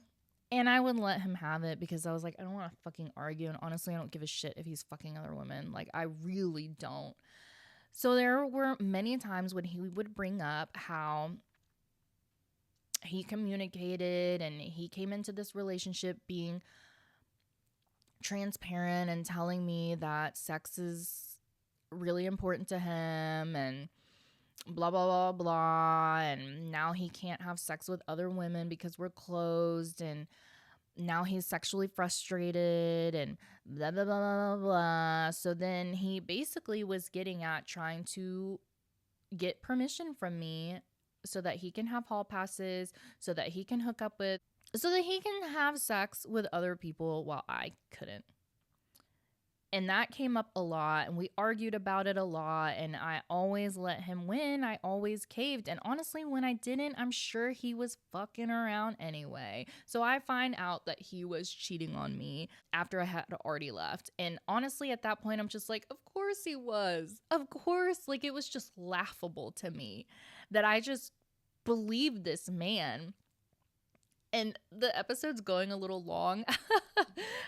and I would let him have it because I was like, I don't want to fucking argue. And honestly, I don't give a shit if he's fucking other women. Like, I really don't. So there were many times when he would bring up how he communicated and he came into this relationship being transparent and telling me that sex is really important to him and blah, blah, blah, blah. And now he can't have sex with other women because we're closed, and now he's sexually frustrated and blah, blah, blah, blah, blah. So then he basically was getting at trying to get permission from me so that he can have hall passes, so that he can hook up with, so that he can have sex with other people while I couldn't. And that came up a lot, and we argued about it a lot, and I always let him win. I always caved. And honestly, when I didn't, I'm sure he was fucking around anyway. So I find out that he was cheating on me after I had already left. And honestly, at that point, I'm just like, of course he was. Of course. Like, it was just laughable to me that I just believed this man. And the episode's going a little long.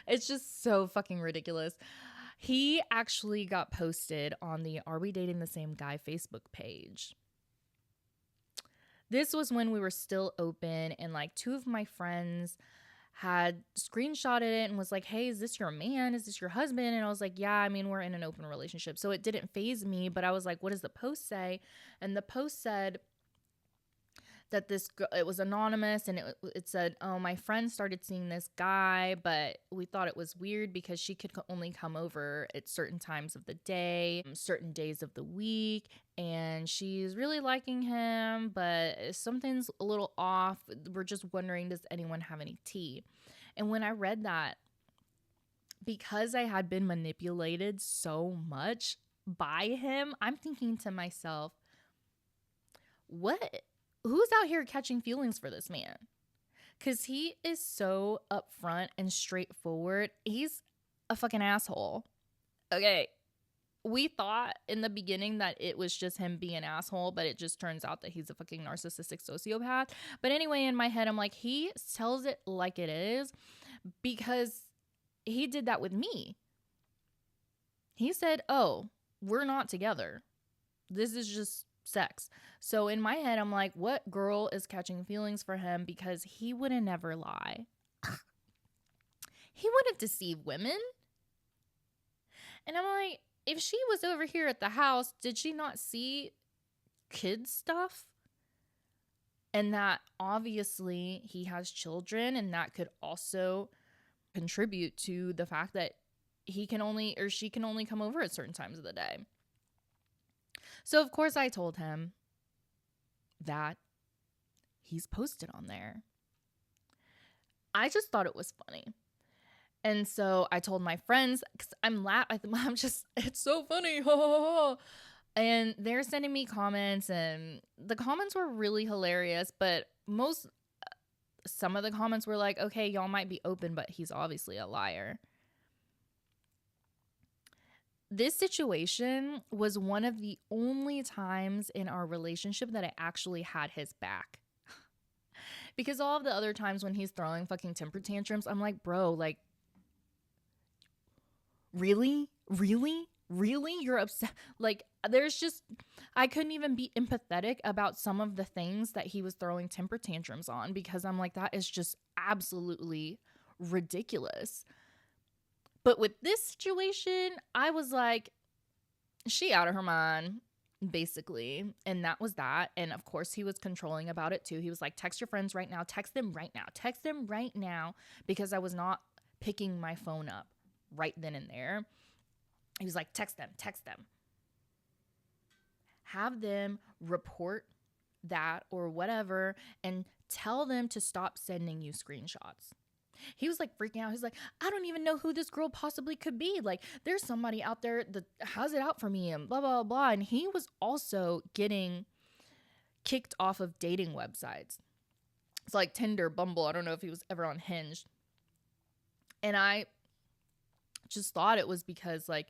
It's just so fucking ridiculous. He actually got posted on the Are We Dating the Same Guy Facebook page. This was when we were still open, and like 2 of my friends had screenshotted it and was like, hey, is this your man? Is this your husband? And I was like, yeah, I mean, we're in an open relationship. So it didn't faze me, but I was like, what does the post say? And the post said that it was anonymous, and it said, oh, my friend started seeing this guy, but we thought it was weird because she could only come over at certain times of the day, certain days of the week, and she's really liking him, but something's a little off. We're just wondering, does anyone have any tea? And when I read that, because I had been manipulated so much by him, I'm thinking to myself, who's out here catching feelings for this man? Because he is so upfront and straightforward. He's a fucking asshole. Okay. We thought in the beginning that it was just him being an asshole, but it just turns out that he's a fucking narcissistic sociopath. But anyway, in my head, I'm like, he tells it like it is because he did that with me. He said, oh, we're not together. This is just sex. So in my head, I'm like, what girl is catching feelings for him? Because he would have never lie. He wouldn't deceive women. And I'm like, if she was over here at the house, did she not see kids stuff? And that obviously he has children, and that could also contribute to the fact that he can only, or she can only come over at certain times of the day. So, of course, I told him that he's posted on there. I just thought it was funny. And so I told my friends, because I'm just, it's so funny. And they're sending me comments, and the comments were really hilarious. But some of the comments were like, okay, y'all might be open, but he's obviously a liar. This situation was one of the only times in our relationship that I actually had his back. Because all of the other times when he's throwing fucking temper tantrums, I'm like, bro, like, really? You're upset? Like, I couldn't even be empathetic about some of the things that he was throwing temper tantrums on, because I'm like, that is just absolutely ridiculous. But with this situation, I was like, she out of her mind, basically. And that was that. And of course, he was controlling about it too. He was like, text your friends right now. Text them right now. Text them right now. Because I was not picking my phone up right then and there. He was like, text them. Have them report that or whatever, and tell them to stop sending you screenshots. He was like freaking out. He's like, I don't even know who this girl possibly could be. Like, there's somebody out there that has it out for me and blah, blah, blah. And he was also getting kicked off of dating websites. It's like Tinder, Bumble. I don't know if he was ever on Hinge. And I just thought it was because, like,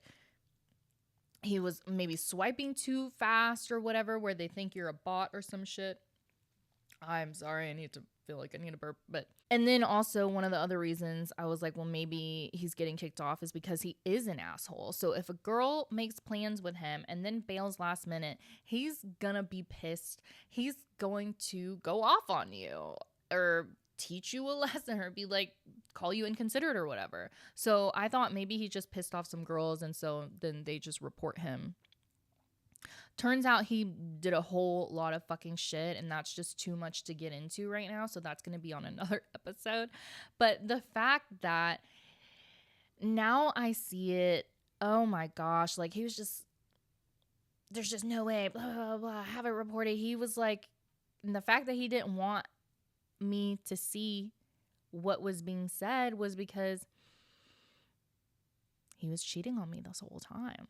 he was maybe swiping too fast or whatever, where they think you're a bot or some shit. I'm sorry, I feel like I need a burp. And then also one of the other reasons I was like, well, maybe he's getting kicked off is because he is an asshole. So if a girl makes plans with him and then bails last minute, he's gonna be pissed. He's going to go off on you or teach you a lesson or be like, call you inconsiderate or whatever. So I thought maybe he just pissed off some girls, and so then they just report him. Turns out he did a whole lot of fucking shit, and that's just too much to get into right now. So that's going to be on another episode. But the fact that now I see it, oh my gosh, like, he was just, there's just no way, blah, blah, blah, have it reported. He was like, and the fact that he didn't want me to see what was being said was because he was cheating on me this whole time.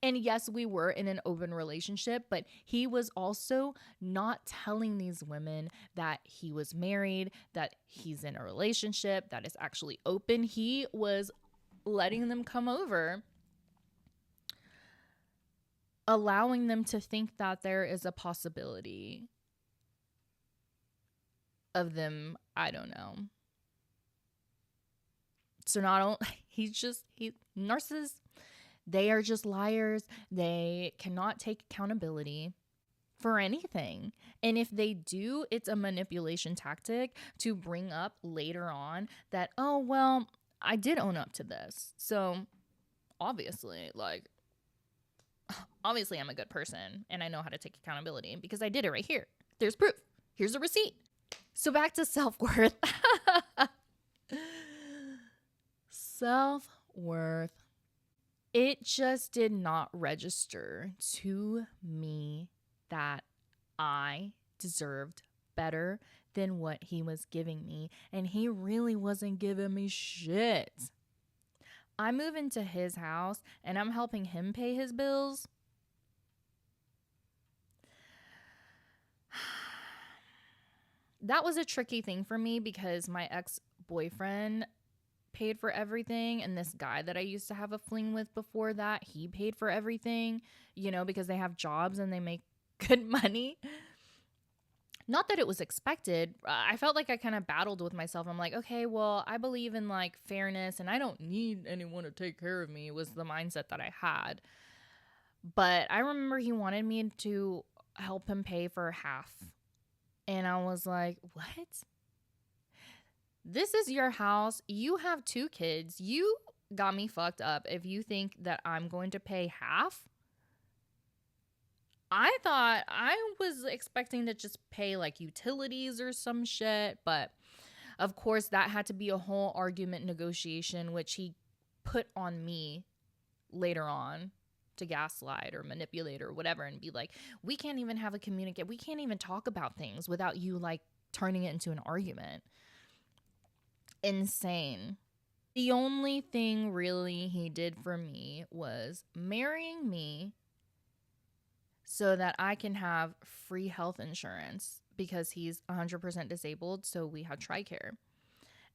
And yes, we were in an open relationship, but he was also not telling these women that he was married, that he's in a relationship that is actually open. He was letting them come over, allowing them to think that there is a possibility of them, I don't know. So not only, narcissists, they are just liars. They cannot take accountability for anything. And if they do, it's a manipulation tactic to bring up later on that, oh, well, I did own up to this. So obviously I'm a good person and I know how to take accountability because I did it right here. There's proof. Here's a receipt. So back to self-worth. Self-worth. It just did not register to me that I deserved better than what he was giving me. And he really wasn't giving me shit. I move into his house and I'm helping him pay his bills. That was a tricky thing for me because my ex-boyfriend paid for everything, and this guy that I used to have a fling with before that, he paid for everything, because they have jobs and they make good money. Not that it was expected. I felt like I kind of battled with myself. I'm like, okay, well, I believe in fairness and I don't need anyone to take care of me, was the mindset that I had. But I remember he wanted me to help him pay for half. And I was like, what? This is your house. You have 2 kids. You got me fucked up if you think that I'm going to pay half. I thought I was expecting to just pay utilities or some shit. But of course, that had to be a whole argument negotiation, which he put on me later on to gaslight or manipulate or whatever and be like, we can't even have a communicate. We can't even talk about things without you turning it into an argument. Insane. The only thing really he did for me was marrying me so that I can have free health insurance because he's 100% disabled, so we had TRICARE.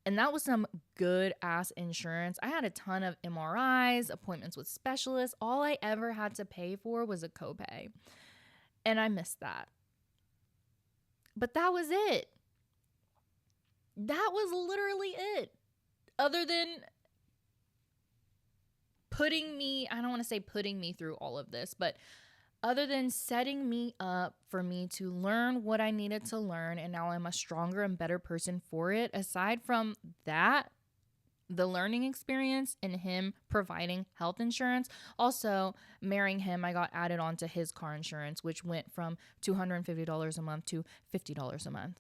And that was some good ass insurance. I had a ton of MRIs, appointments with specialists. All I ever had to pay for was a copay. And I missed that. But that was it. That was literally it. Other than I don't want to say putting me through all of this, but other than setting me up for me to learn what I needed to learn, and now I'm a stronger and better person for it. Aside from that, the learning experience and him providing health insurance, also marrying him, I got added on to his car insurance, which went from $250 a month to $50 a month.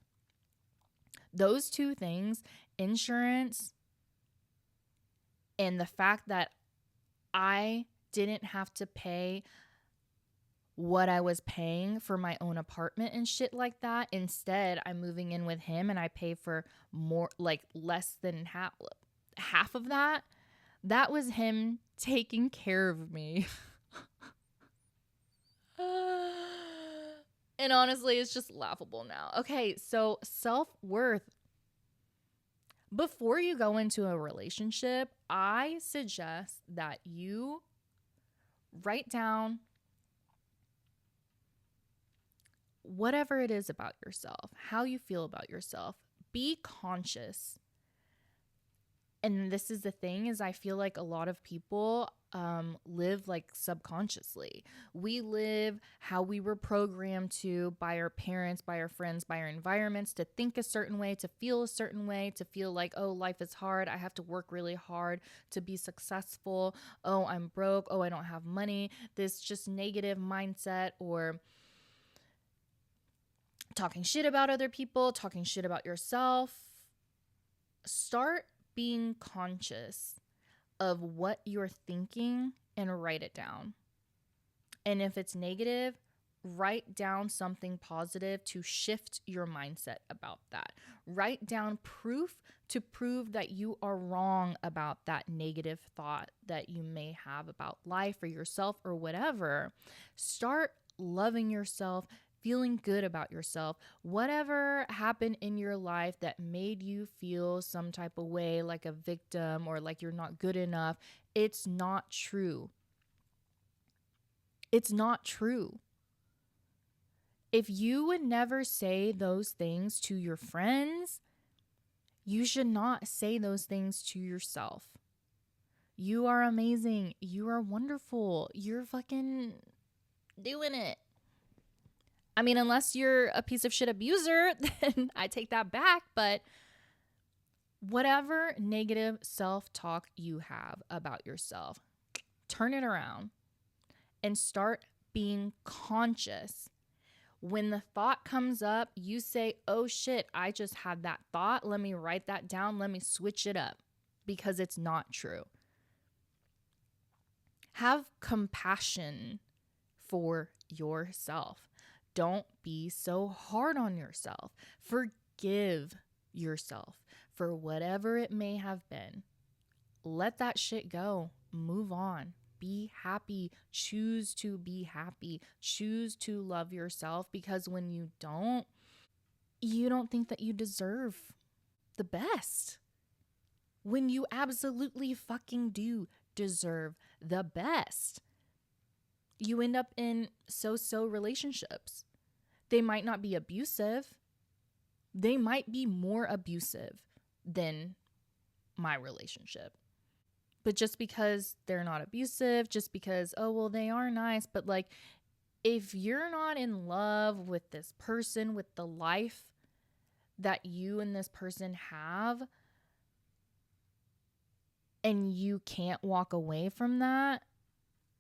Those 2 things, insurance and the fact that I didn't have to pay what I was paying for my own apartment and shit like that. Instead, I'm moving in with him and I pay for more, less than half of that. That was him taking care of me. And honestly, it's just laughable now. Okay, so self-worth. Before you go into a relationship, I suggest that you write down whatever it is about yourself, how you feel about yourself. Be conscious. And this is the thing, is I feel like a lot of people live subconsciously. We live how we were programmed to by our parents, by our friends, by our environments, to think a certain way, to feel a certain way, to feel like, oh, life is hard. I have to work really hard to be successful. Oh, I'm broke. Oh, I don't have money. This just negative mindset, or talking shit about other people, talking shit about yourself. Start being conscious of what you're thinking and write it down. And if it's negative, write down something positive to shift your mindset about that. Write down proof to prove that you are wrong about that negative thought that you may have about life or yourself or whatever. Start loving yourself, feeling good about yourself. Whatever happened in your life that made you feel some type of way, like a victim or like you're not good enough, it's not true. It's not true. If you would never say those things to your friends, you should not say those things to yourself. You are amazing. You are wonderful. You're fucking doing it. I mean, unless you're a piece of shit abuser, then I take that back. But whatever negative self-talk you have about yourself, turn it around and start being conscious. When the thought comes up, you say, oh shit, I just had that thought. Let me write that down. Let me switch it up because it's not true. Have compassion for yourself. Don't be so hard on yourself. Forgive yourself for whatever it may have been. Let that shit go. Move on. Be happy. Choose to be happy. Choose to love yourself, because when you don't think that you deserve the best. When you absolutely fucking do deserve the best. You end up in so-so relationships. They might not be abusive. They might be more abusive than my relationship. But just because they're not abusive, just because, oh, well, they are nice. But like, if you're not in love with this person, with the life that you and this person have, and you can't walk away from that,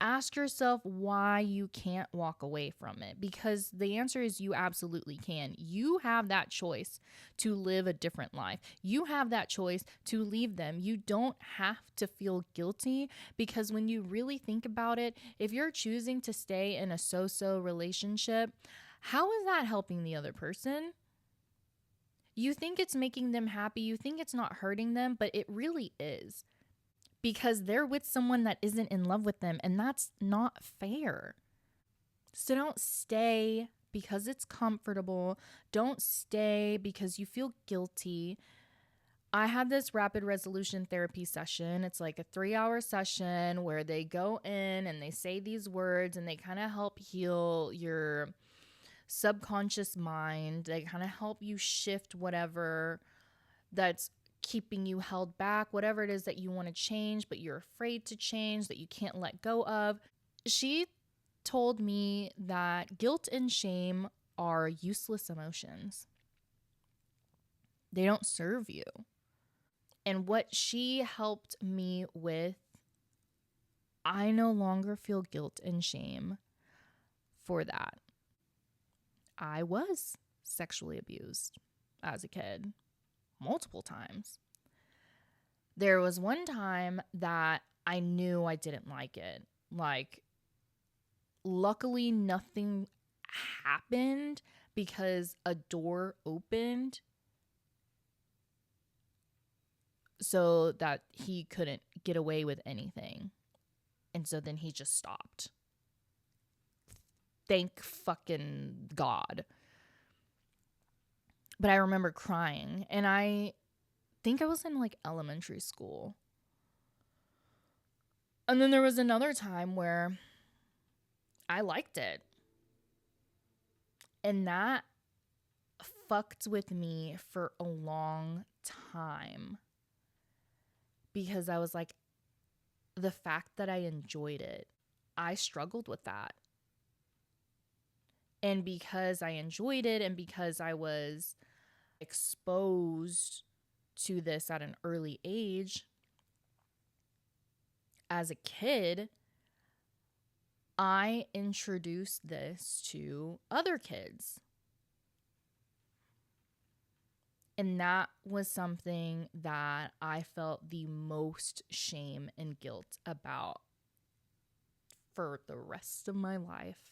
ask yourself why you can't walk away from it, because the answer is you absolutely can. You have that choice to live a different life. You have that choice to leave them. You don't have to feel guilty, because when you really think about it, if you're choosing to stay in a so-so relationship, how is that helping the other person? You think it's making them happy. You think it's not hurting them, but it really is. Because they're with someone that isn't in love with them, and that's not fair. So don't stay because it's comfortable. Don't stay because you feel guilty. I had this rapid resolution therapy session. It's like a 3-hour session where they go in and they say these words and they kind of help heal your subconscious mind. They kind of help you shift whatever that's keeping you held back, whatever it is that you want to change, but you're afraid to change, that you can't let go of. She told me that guilt and shame are useless emotions. They don't serve you. And what she helped me with, I no longer feel guilt and shame for that. I was sexually abused as a kid. Multiple times. There was one time that I knew I didn't like it. Like, luckily nothing happened because a door opened so that he couldn't get away with anything. And so then he just stopped. Thank fucking God. But I remember crying, and I think I was in like elementary school. And then there was another time where I liked it. And that fucked with me for a long time. Because I was like, the fact that I enjoyed it, I struggled with that. And because I enjoyed it, and because I was exposed to this at an early age, as a kid, I introduced this to other kids. And that was something that I felt the most shame and guilt about for the rest of my life.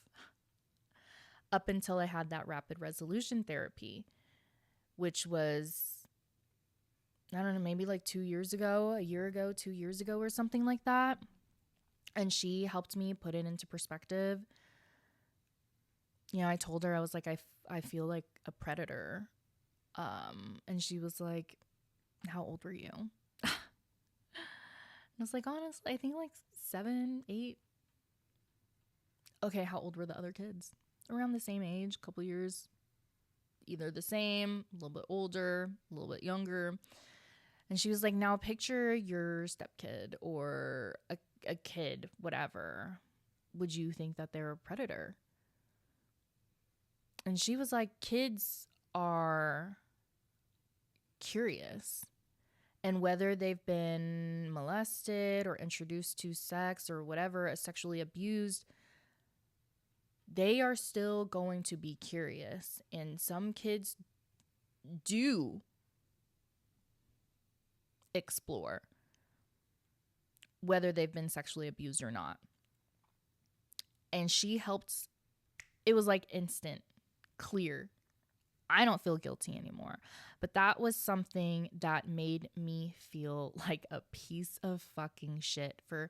up until I had that rapid resolution therapy, which was, I don't know, maybe like 2 years ago, a year ago, 2 years ago or something like that. And she helped me put it into perspective. I told her, I was like, I feel like a predator. And she was like, how old were you? I was like, honestly, I think like 7, 8. Okay, how old were the other kids? Around the same age, a couple years, either the same, a little bit older, a little bit younger. And she was like, now picture your stepkid or a kid, whatever. Would you think that they're a predator? And she was like, kids are curious. And whether they've been molested or introduced to sex or whatever, sexually abused, they are still going to be curious. And some kids do explore, whether they've been sexually abused or not. And she helped. It was like instant, clear. I don't feel guilty anymore. But that was something that made me feel like a piece of fucking shit for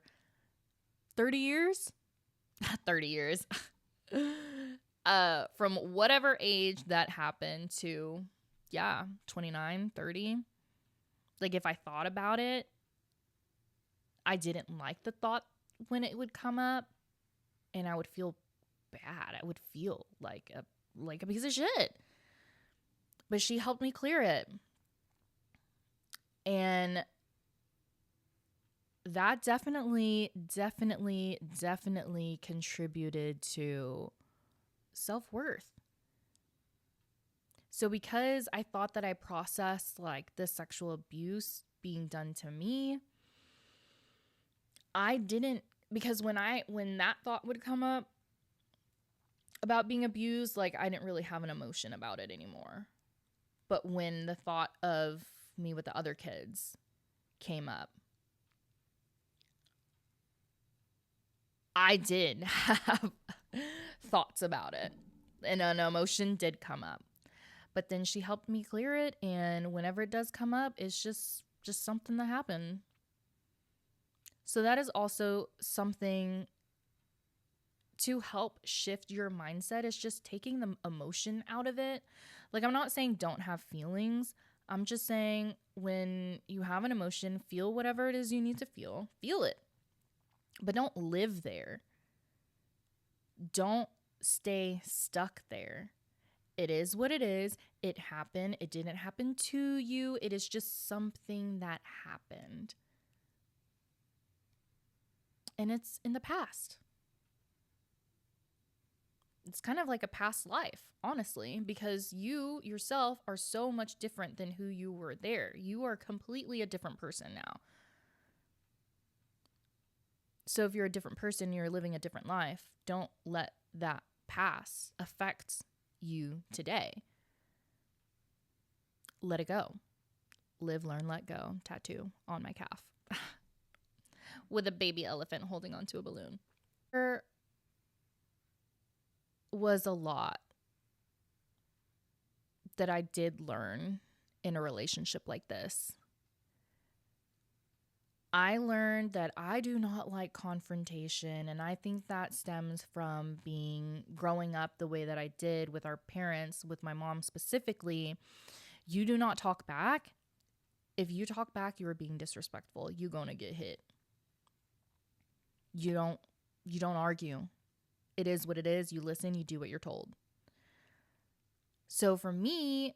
30 years. 30 years. From whatever age that happened to, 29, 30. Like, if I thought about it, I didn't like the thought when it would come up, and I would feel bad. I would feel like a piece of shit. But she helped me clear it. And that definitely contributed to self-worth. So because I thought that I processed like the sexual abuse being done to me, I didn't, because when that thought would come up about being abused, like I didn't really have an emotion about it anymore. But when the thought of me with the other kids came up, I did have thoughts about it, and an emotion did come up. But then she helped me clear it, and whenever it does come up, it's just something that happened. So that is also something to help shift your mindset, is just taking the emotion out of it. Like, I'm not saying don't have feelings. I'm just saying when you have an emotion, feel whatever it is you need to feel. Feel it. But don't live there. Don't stay stuck there. It is what it is. It happened. It didn't happen to you. It is just something that happened. And it's in the past. It's kind of like a past life, honestly, because you yourself are so much different than who you were there. You are completely a different person now. So if you're a different person, you're living a different life, don't let that past affect you today. Let it go. Live, learn, let go. Tattoo on my calf. With a baby elephant holding onto a balloon. There was a lot that I did learn in a relationship like this. I learned that I do not like confrontation, and I think that stems from growing up the way that I did with our parents, with my mom specifically. You do not talk back. If you talk back, you are being disrespectful. You're going to get hit. You don't argue. It is what it is. You listen, you do what you're told. So for me,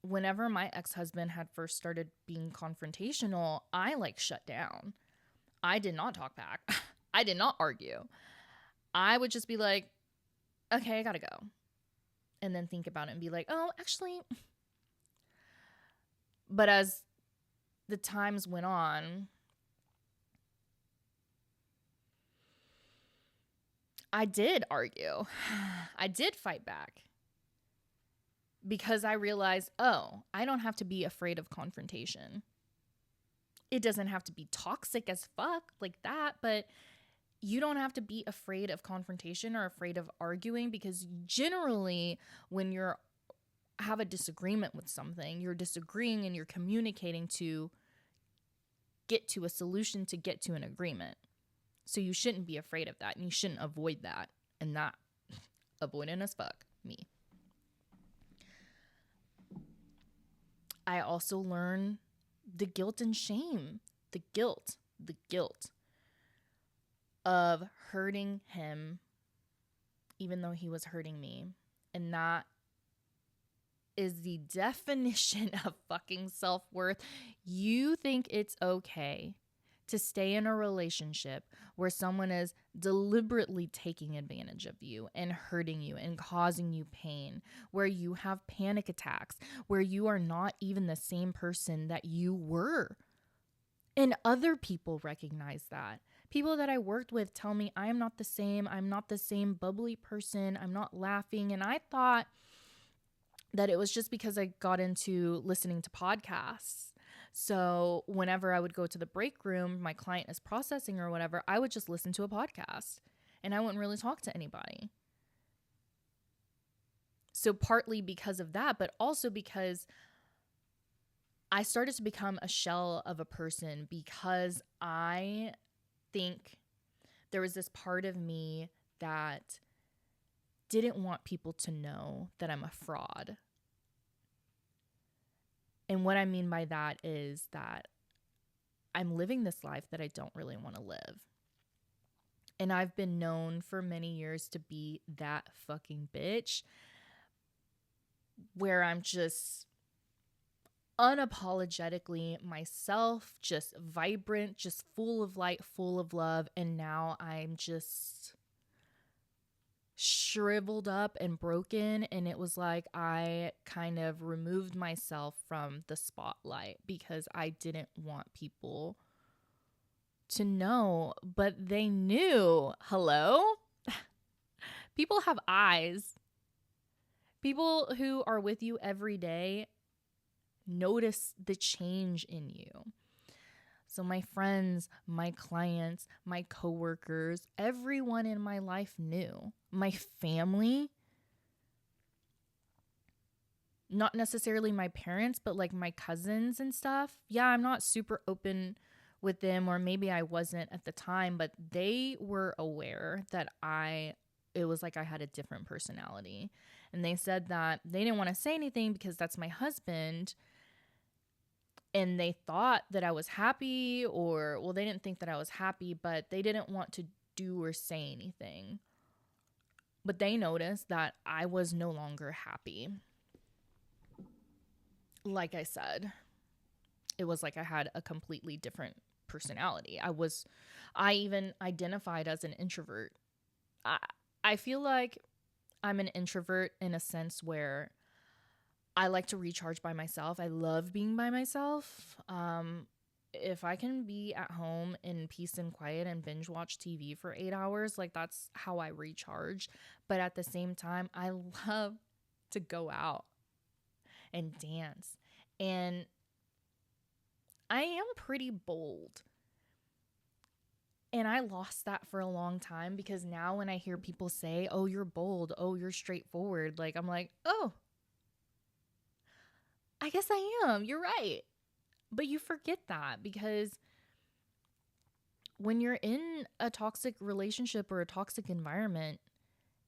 whenever my ex-husband had first started being confrontational, I shut down. I did not talk back. I did not argue. I would just be like, okay, I gotta go. And then think about it and be like, oh, actually. But as the times went on, I did argue. I did fight back. Because I realized, oh, I don't have to be afraid of confrontation. It doesn't have to be toxic as fuck like that, but you don't have to be afraid of confrontation or afraid of arguing, because generally when you're have a disagreement with something, you're disagreeing and you're communicating to get to a solution, to get to an agreement. So you shouldn't be afraid of that, and you shouldn't avoid that. And that, avoidant as fuck, me. I also learned the guilt and shame, the guilt of hurting him, even though he was hurting me. And that is the definition of fucking self-worth. You think it's okay to stay in a relationship where someone is deliberately taking advantage of you and hurting you and causing you pain, where you have panic attacks, where you are not even the same person that you were. And other people recognize that. People that I worked with tell me I'm not the same. I'm not the same bubbly person. I'm not laughing. And I thought that it was just because I got into listening to podcasts. So whenever I would go to the break room, my client is processing or whatever, I would just listen to a podcast and I wouldn't really talk to anybody. So partly because of that, but also because I started to become a shell of a person, because I think there was this part of me that didn't want people to know that I'm a fraud. And what I mean by that is that I'm living this life that I don't really want to live. And I've been known for many years to be that fucking bitch, where I'm just unapologetically myself, just vibrant, just full of light, full of love. And now I'm just shriveled up and broken, and it was like I kind of removed myself from the spotlight because I didn't want people to know, but they knew. Hello? People have eyes. People who are with you every day notice the change in you. So my friends, my clients, my coworkers, everyone in my life knew. My family, not necessarily my parents, but like my cousins and stuff. Yeah, I'm not super open with them, or maybe I wasn't at the time, but they were aware that it was like I had a different personality. And they said that they didn't want to say anything because that's my husband. And they thought that I was happy, or, well, they didn't think that I was happy, but they didn't want to do or say anything. But they noticed that I was no longer happy. Like I said, it was like I had a completely different personality. I even identified as an introvert. I feel like I'm an introvert in a sense where I like to recharge by myself. I love being by myself. If I can be at home in peace and quiet and binge watch TV for 8 hours, like that's how I recharge. But at the same time, I love to go out and dance. And I am pretty bold. And I lost that for a long time, because now when I hear people say, oh, you're bold, oh, you're straightforward, like I'm like, oh, I guess I am. You're right. But you forget that, because when you're in a toxic relationship or a toxic environment,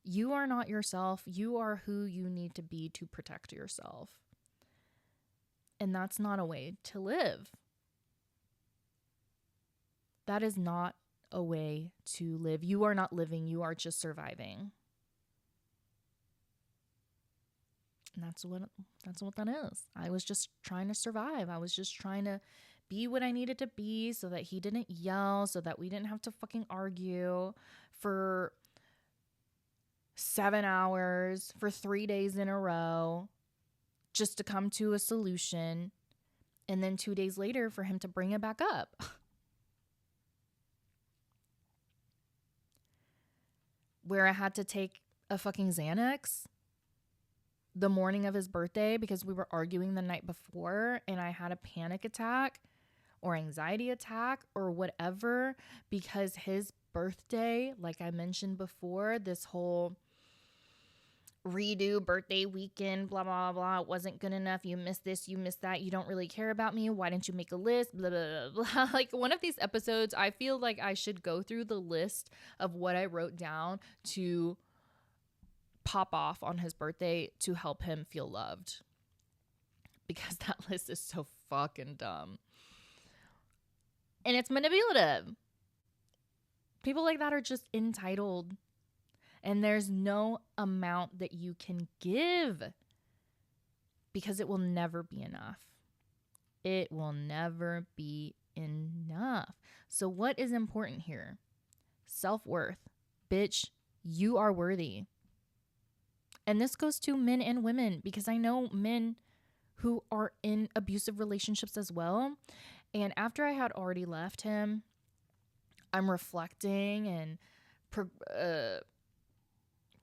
you are not yourself. You are who you need to be to protect yourself. And that's not a way to live. That is not a way to live. You are not living. You are just surviving. And that's what that is. I was just trying to survive. I was just trying to be what I needed to be so that he didn't yell, so that we didn't have to fucking argue for 7 hours, for 3 days in a row, just to come to a solution. And then 2 days later for him to bring it back up. Where I had to take a fucking Xanax the morning of his birthday because we were arguing the night before and I had a panic attack, or anxiety attack or whatever, because his birthday, like I mentioned before, this whole redo birthday weekend, blah, blah, blah, it wasn't good enough. You missed this, you missed that. You don't really care about me. Why didn't you make a list? Blah, blah, blah, blah. Like one of these episodes, I feel like I should go through the list of what I wrote down to pop off on his birthday to help him feel loved. Because that list is so fucking dumb. And it's manipulative. People like that are just entitled. And there's no amount that you can give because it will never be enough. It will never be enough. So what is important here? Self-worth. Bitch, you are worthy. And this goes to men and women, because I know men who are in abusive relationships as well. And after I had already left him, I'm reflecting and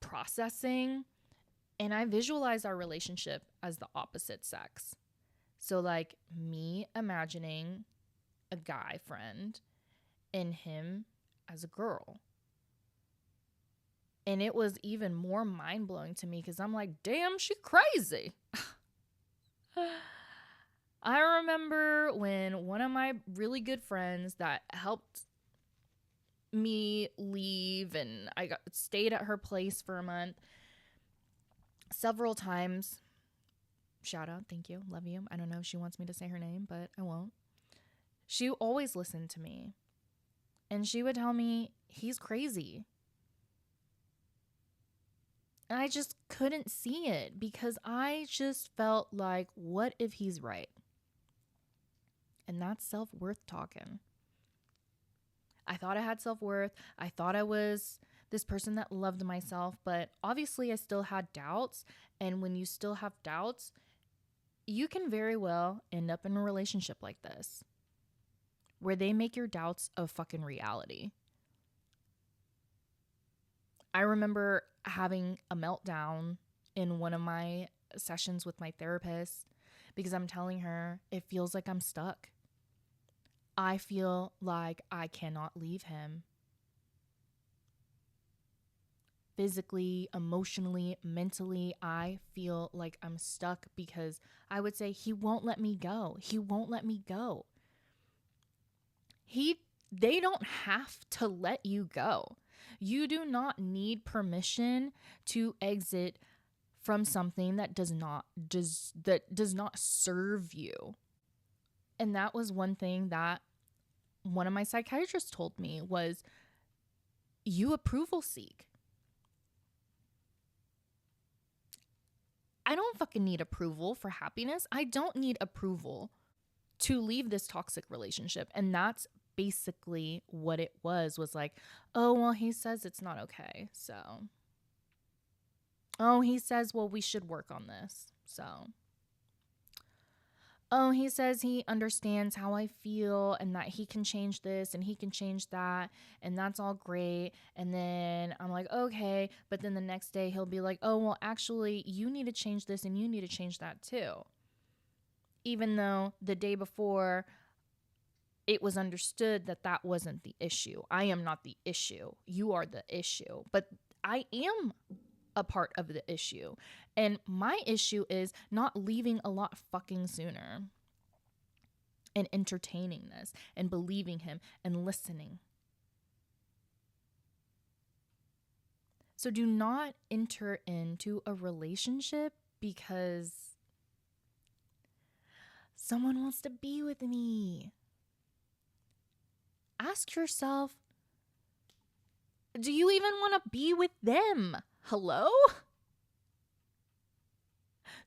processing, and I visualize our relationship as the opposite sex. So like me imagining a guy friend and him as a girl. And it was even more mind-blowing to me because I'm like, damn, she crazy. I remember when one of my really good friends that helped me leave, and I stayed at her place for a month several times. Shout out, thank you, love you. I don't know if she wants me to say her name, but I won't. She always listened to me, and she would tell me he's crazy. And I just couldn't see it because I just felt like, what if he's right? And that's self-worth talking. I thought I had self-worth. I thought I was this person that loved myself, but obviously I still had doubts. And when you still have doubts, you can very well end up in a relationship like this, where they make your doubts a fucking reality. I remember having a meltdown in one of my sessions with my therapist because I'm telling her it feels like I'm stuck. I feel like I cannot leave him. Physically, emotionally, mentally, I feel like I'm stuck because I would say he won't let me go. He won't let me go. They don't have to let you go. You do not need permission to exit from something that does not serve you. And that was one thing that one of my psychiatrists told me was, you approval seek. I don't fucking need approval for happiness. I don't need approval to leave this toxic relationship. And that's basically what it was like, oh, well, he says it's not okay. So, oh, he says, well, we should work on this. So, oh, he says he understands how I feel and that he can change this and he can change that. And that's all great. And then I'm like, okay. But then the next day he'll be like, oh, well, actually, you need to change this and you need to change that too. Even though the day before it was understood that that wasn't the issue. I am not the issue. You are the issue. But I am a part of the issue. And my issue is not leaving a lot fucking sooner and entertaining this and believing him and listening. So do not enter into a relationship because someone wants to be with me. Ask yourself, do you even want to be with them? Hello?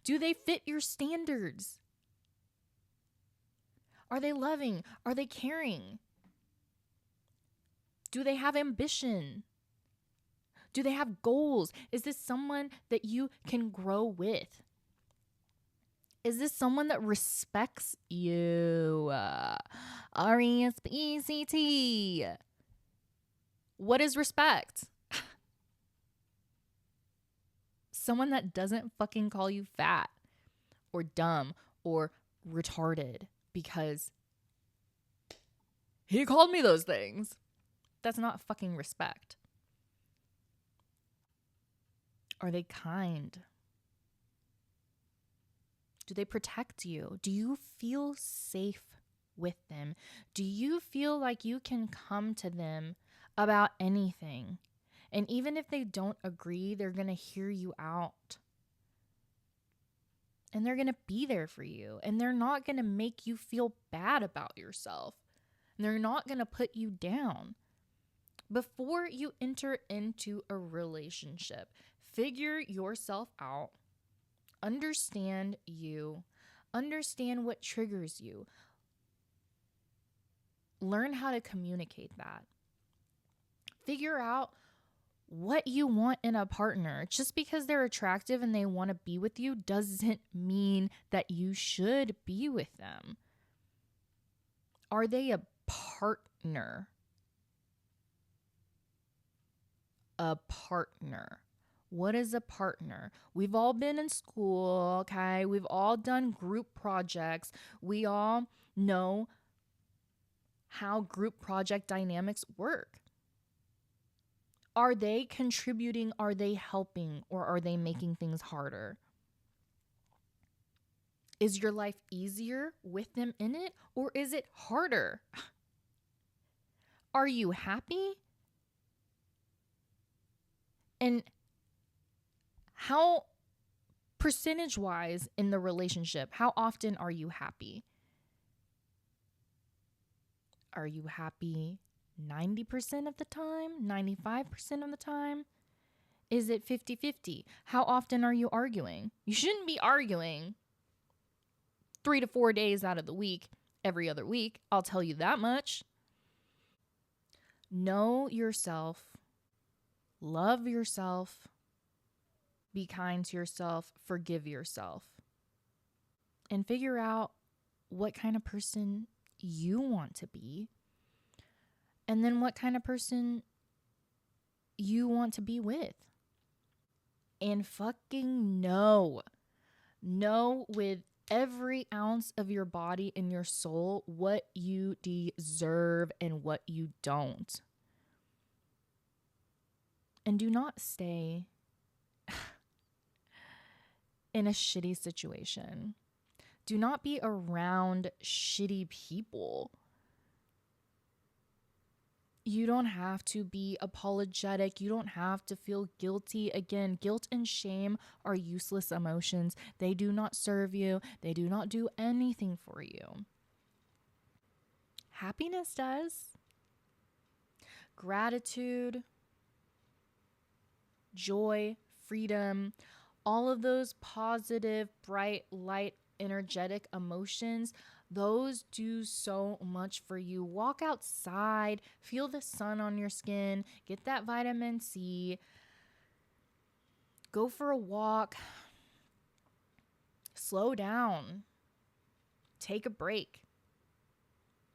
Do they fit your standards? Are they loving? Are they caring? Do they have ambition? Do they have goals? Is this someone that you can grow with? Is this someone that respects you? R-E-S-P-E-C-T. What is respect? Someone that doesn't fucking call you fat or dumb or retarded because He called me those things. That's not fucking respect. Are they kind? Do they protect you? Do you feel safe with them? Do you feel like you can come to them about anything? And even if they don't agree, they're going to hear you out. And they're going to be there for you. And they're not going to make you feel bad about yourself. And they're not going to put you down. Before you enter into a relationship, figure yourself out. Understand you. Understand what triggers you. Learn how to communicate that. Figure out what you want in a partner. Just because they're attractive and they want to be with you doesn't mean that you should be with them. Are they a partner? A partner. What is a partner? We've all been in school, okay? We've all done group projects. We all know how group project dynamics work. Are they contributing? Are they helping? Or are they making things harder? Is your life easier with them in it? Or is it harder? Are you happy? And how, percentage-wise in the relationship, how often are you happy? Are you happy 90% of the time? 95% of the time? Is it 50-50? How often are you arguing? You shouldn't be arguing 3 to 4 days out of the week, every other week. I'll tell you that much. Know yourself. Love yourself. Be kind to yourself. Forgive yourself. And figure out what kind of person you want to be. And then what kind of person you want to be with. And fucking know with every ounce of your body and your soul what you deserve and what you don't. And do not stay in a shitty situation. Do not be around shitty people. You don't have to be apologetic. You don't have to feel guilty. Again, guilt and shame are useless emotions. They do not serve you. They do not do anything for you. Happiness does. Gratitude, joy, freedom, all of those positive, bright, light, energetic emotions, those do so much for you. Walk outside, feel the sun on your skin, get that vitamin C, go for a walk, slow down, take a break,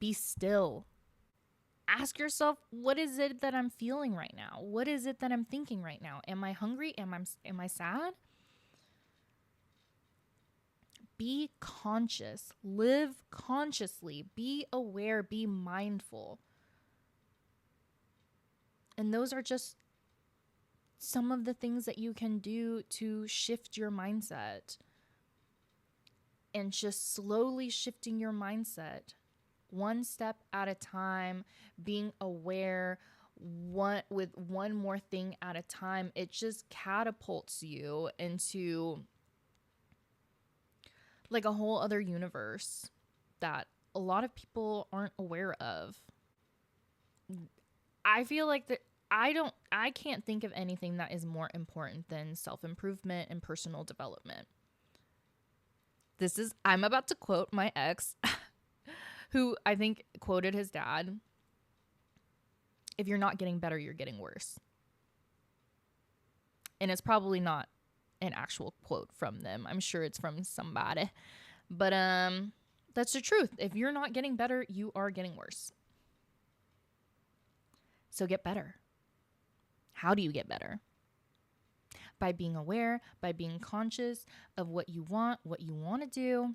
be still. Ask yourself, what is it that I'm feeling right now? What is it that I'm thinking right now? Am I hungry? Am I sad? Be conscious, live consciously, be aware, be mindful. And those are just some of the things that you can do to shift your mindset. And just slowly shifting your mindset, one step at a time, being aware, with one more thing at a time, it just catapults you into like a whole other universe that a lot of people aren't aware of. I feel like that I can't think of anything that is more important than self-improvement and personal development. I'm about to quote my ex, who I think quoted his dad. If you're not getting better, you're getting worse. And it's probably not an actual quote from them. I'm sure it's from somebody. But that's the truth. If you're not getting better, you are getting worse. So get better. How do you get better? By being aware, by being conscious of what you want to do.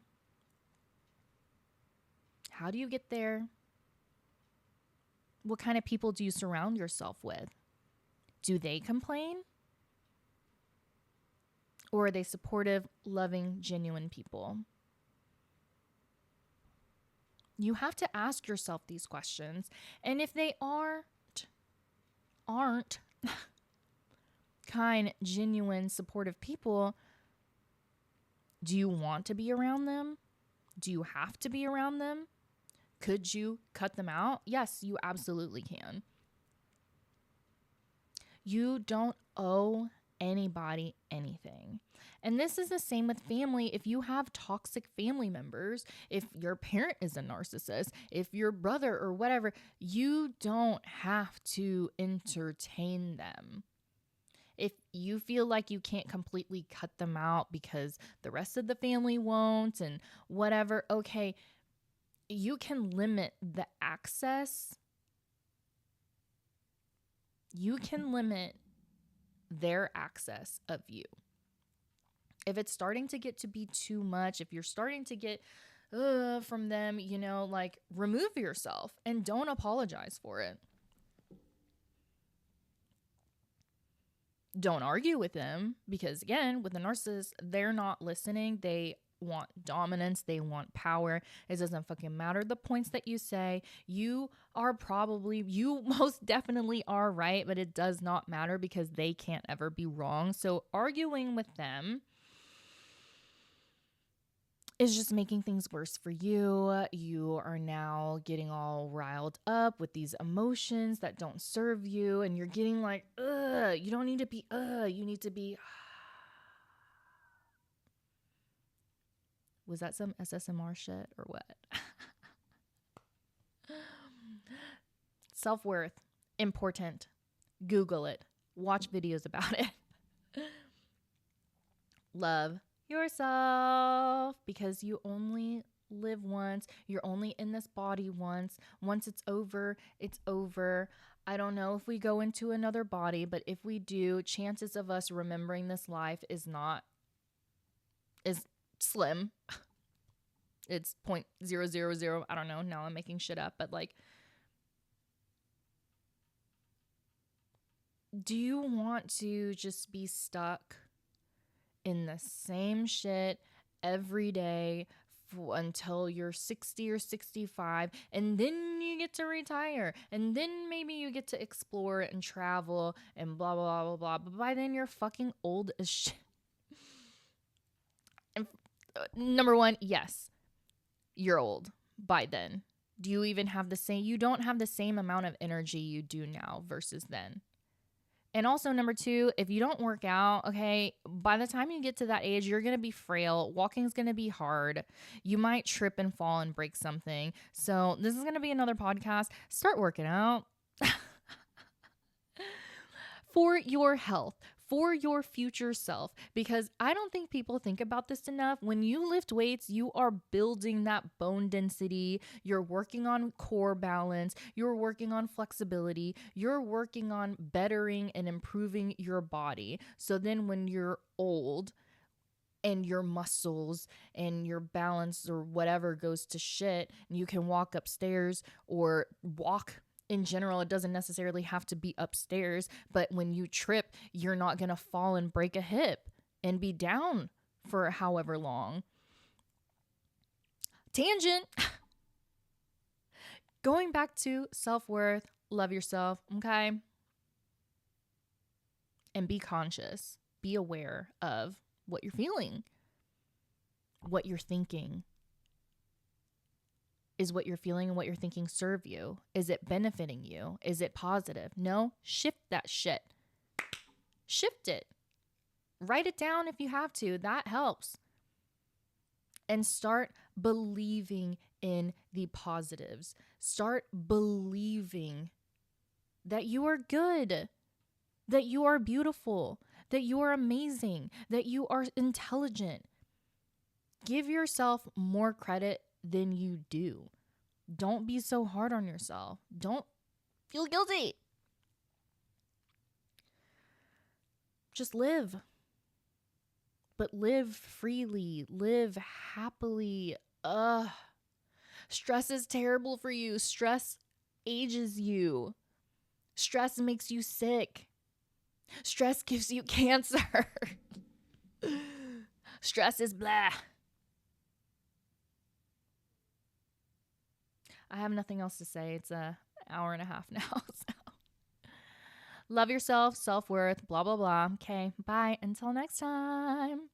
How do you get there? What kind of people do you surround yourself with? Do they complain? Or are they supportive, loving, genuine people? You have to ask yourself these questions. And if they aren't kind, genuine, supportive people, do you want to be around them? Do you have to be around them? Could you cut them out? Yes, you absolutely can. You don't owe anybody anything. And this is the same with family. If you have toxic family members, if your parent is a narcissist, if your brother or whatever, you don't have to entertain them. If you feel like you can't completely cut them out because the rest of the family won't and whatever, okay, you can limit the access. You can limit their access of you. If it's starting to get to be too much, if you're starting to get from them, like remove yourself and don't apologize for it. Don't argue with them because, again, with the narcissist, they're not listening. They want dominance. They want power. It doesn't fucking matter the points that you say. You most definitely are right, but it does not matter because they can't ever be wrong. So arguing with them is just making things worse for you. You are now getting all riled up with these emotions that don't serve you. And you're getting like, you don't need to be, you need to be. Was that some SSMR shit or what? Self-worth, important. Google it. Watch videos about it. Love yourself because you only live once. You're only in this body once. Once it's over, it's over. I don't know if we go into another body, but if we do, chances of us remembering this life is slim. It's 0.000. I don't know. Now I'm making shit up, but like, do you want to just be stuck in the same shit every day until you're 60 or 65, and then you get to retire, and then maybe you get to explore and travel and blah, blah, blah, blah, but by then you're fucking old as shit. And number one, yes, you're old by then. Do you even have you don't have the same amount of energy you do now versus then. And also, number two, if you don't work out, okay, by the time you get to that age, you're going to be frail. Walking is going to be hard. You might trip and fall and break something. So this is going to be another podcast. Start working out for your health, for your future self, because I don't think people think about this enough. When you lift weights, you are building that bone density. You're working on core balance. You're working on flexibility. You're working on bettering and improving your body. So then when you're old and your muscles and your balance or whatever goes to shit, and you can walk upstairs or walk in general, it doesn't necessarily have to be upstairs, but when you trip, you're not going to fall and break a hip and be down for however long. Tangent. Going back to self-worth, love yourself, okay? And be conscious. Be aware of what you're feeling, what you're thinking. Is what you're feeling and what you're thinking serve you? Is it benefiting you? Is it positive? No, shift that shit. Shift it. Write it down if you have to. That helps. And start believing in the positives. Start believing that you are good, that you are beautiful, that you are amazing, that you are intelligent. Give yourself more credit than you do. Don't be so hard on yourself. Don't feel guilty. Just live. But live freely. Live happily. Stress is terrible for you. Stress ages you. Stress makes you sick. Stress gives you cancer. Stress is blah. I have nothing else to say. It's an hour and a half now. So. Love yourself, self-worth, blah, blah, blah. Okay, bye. Until next time.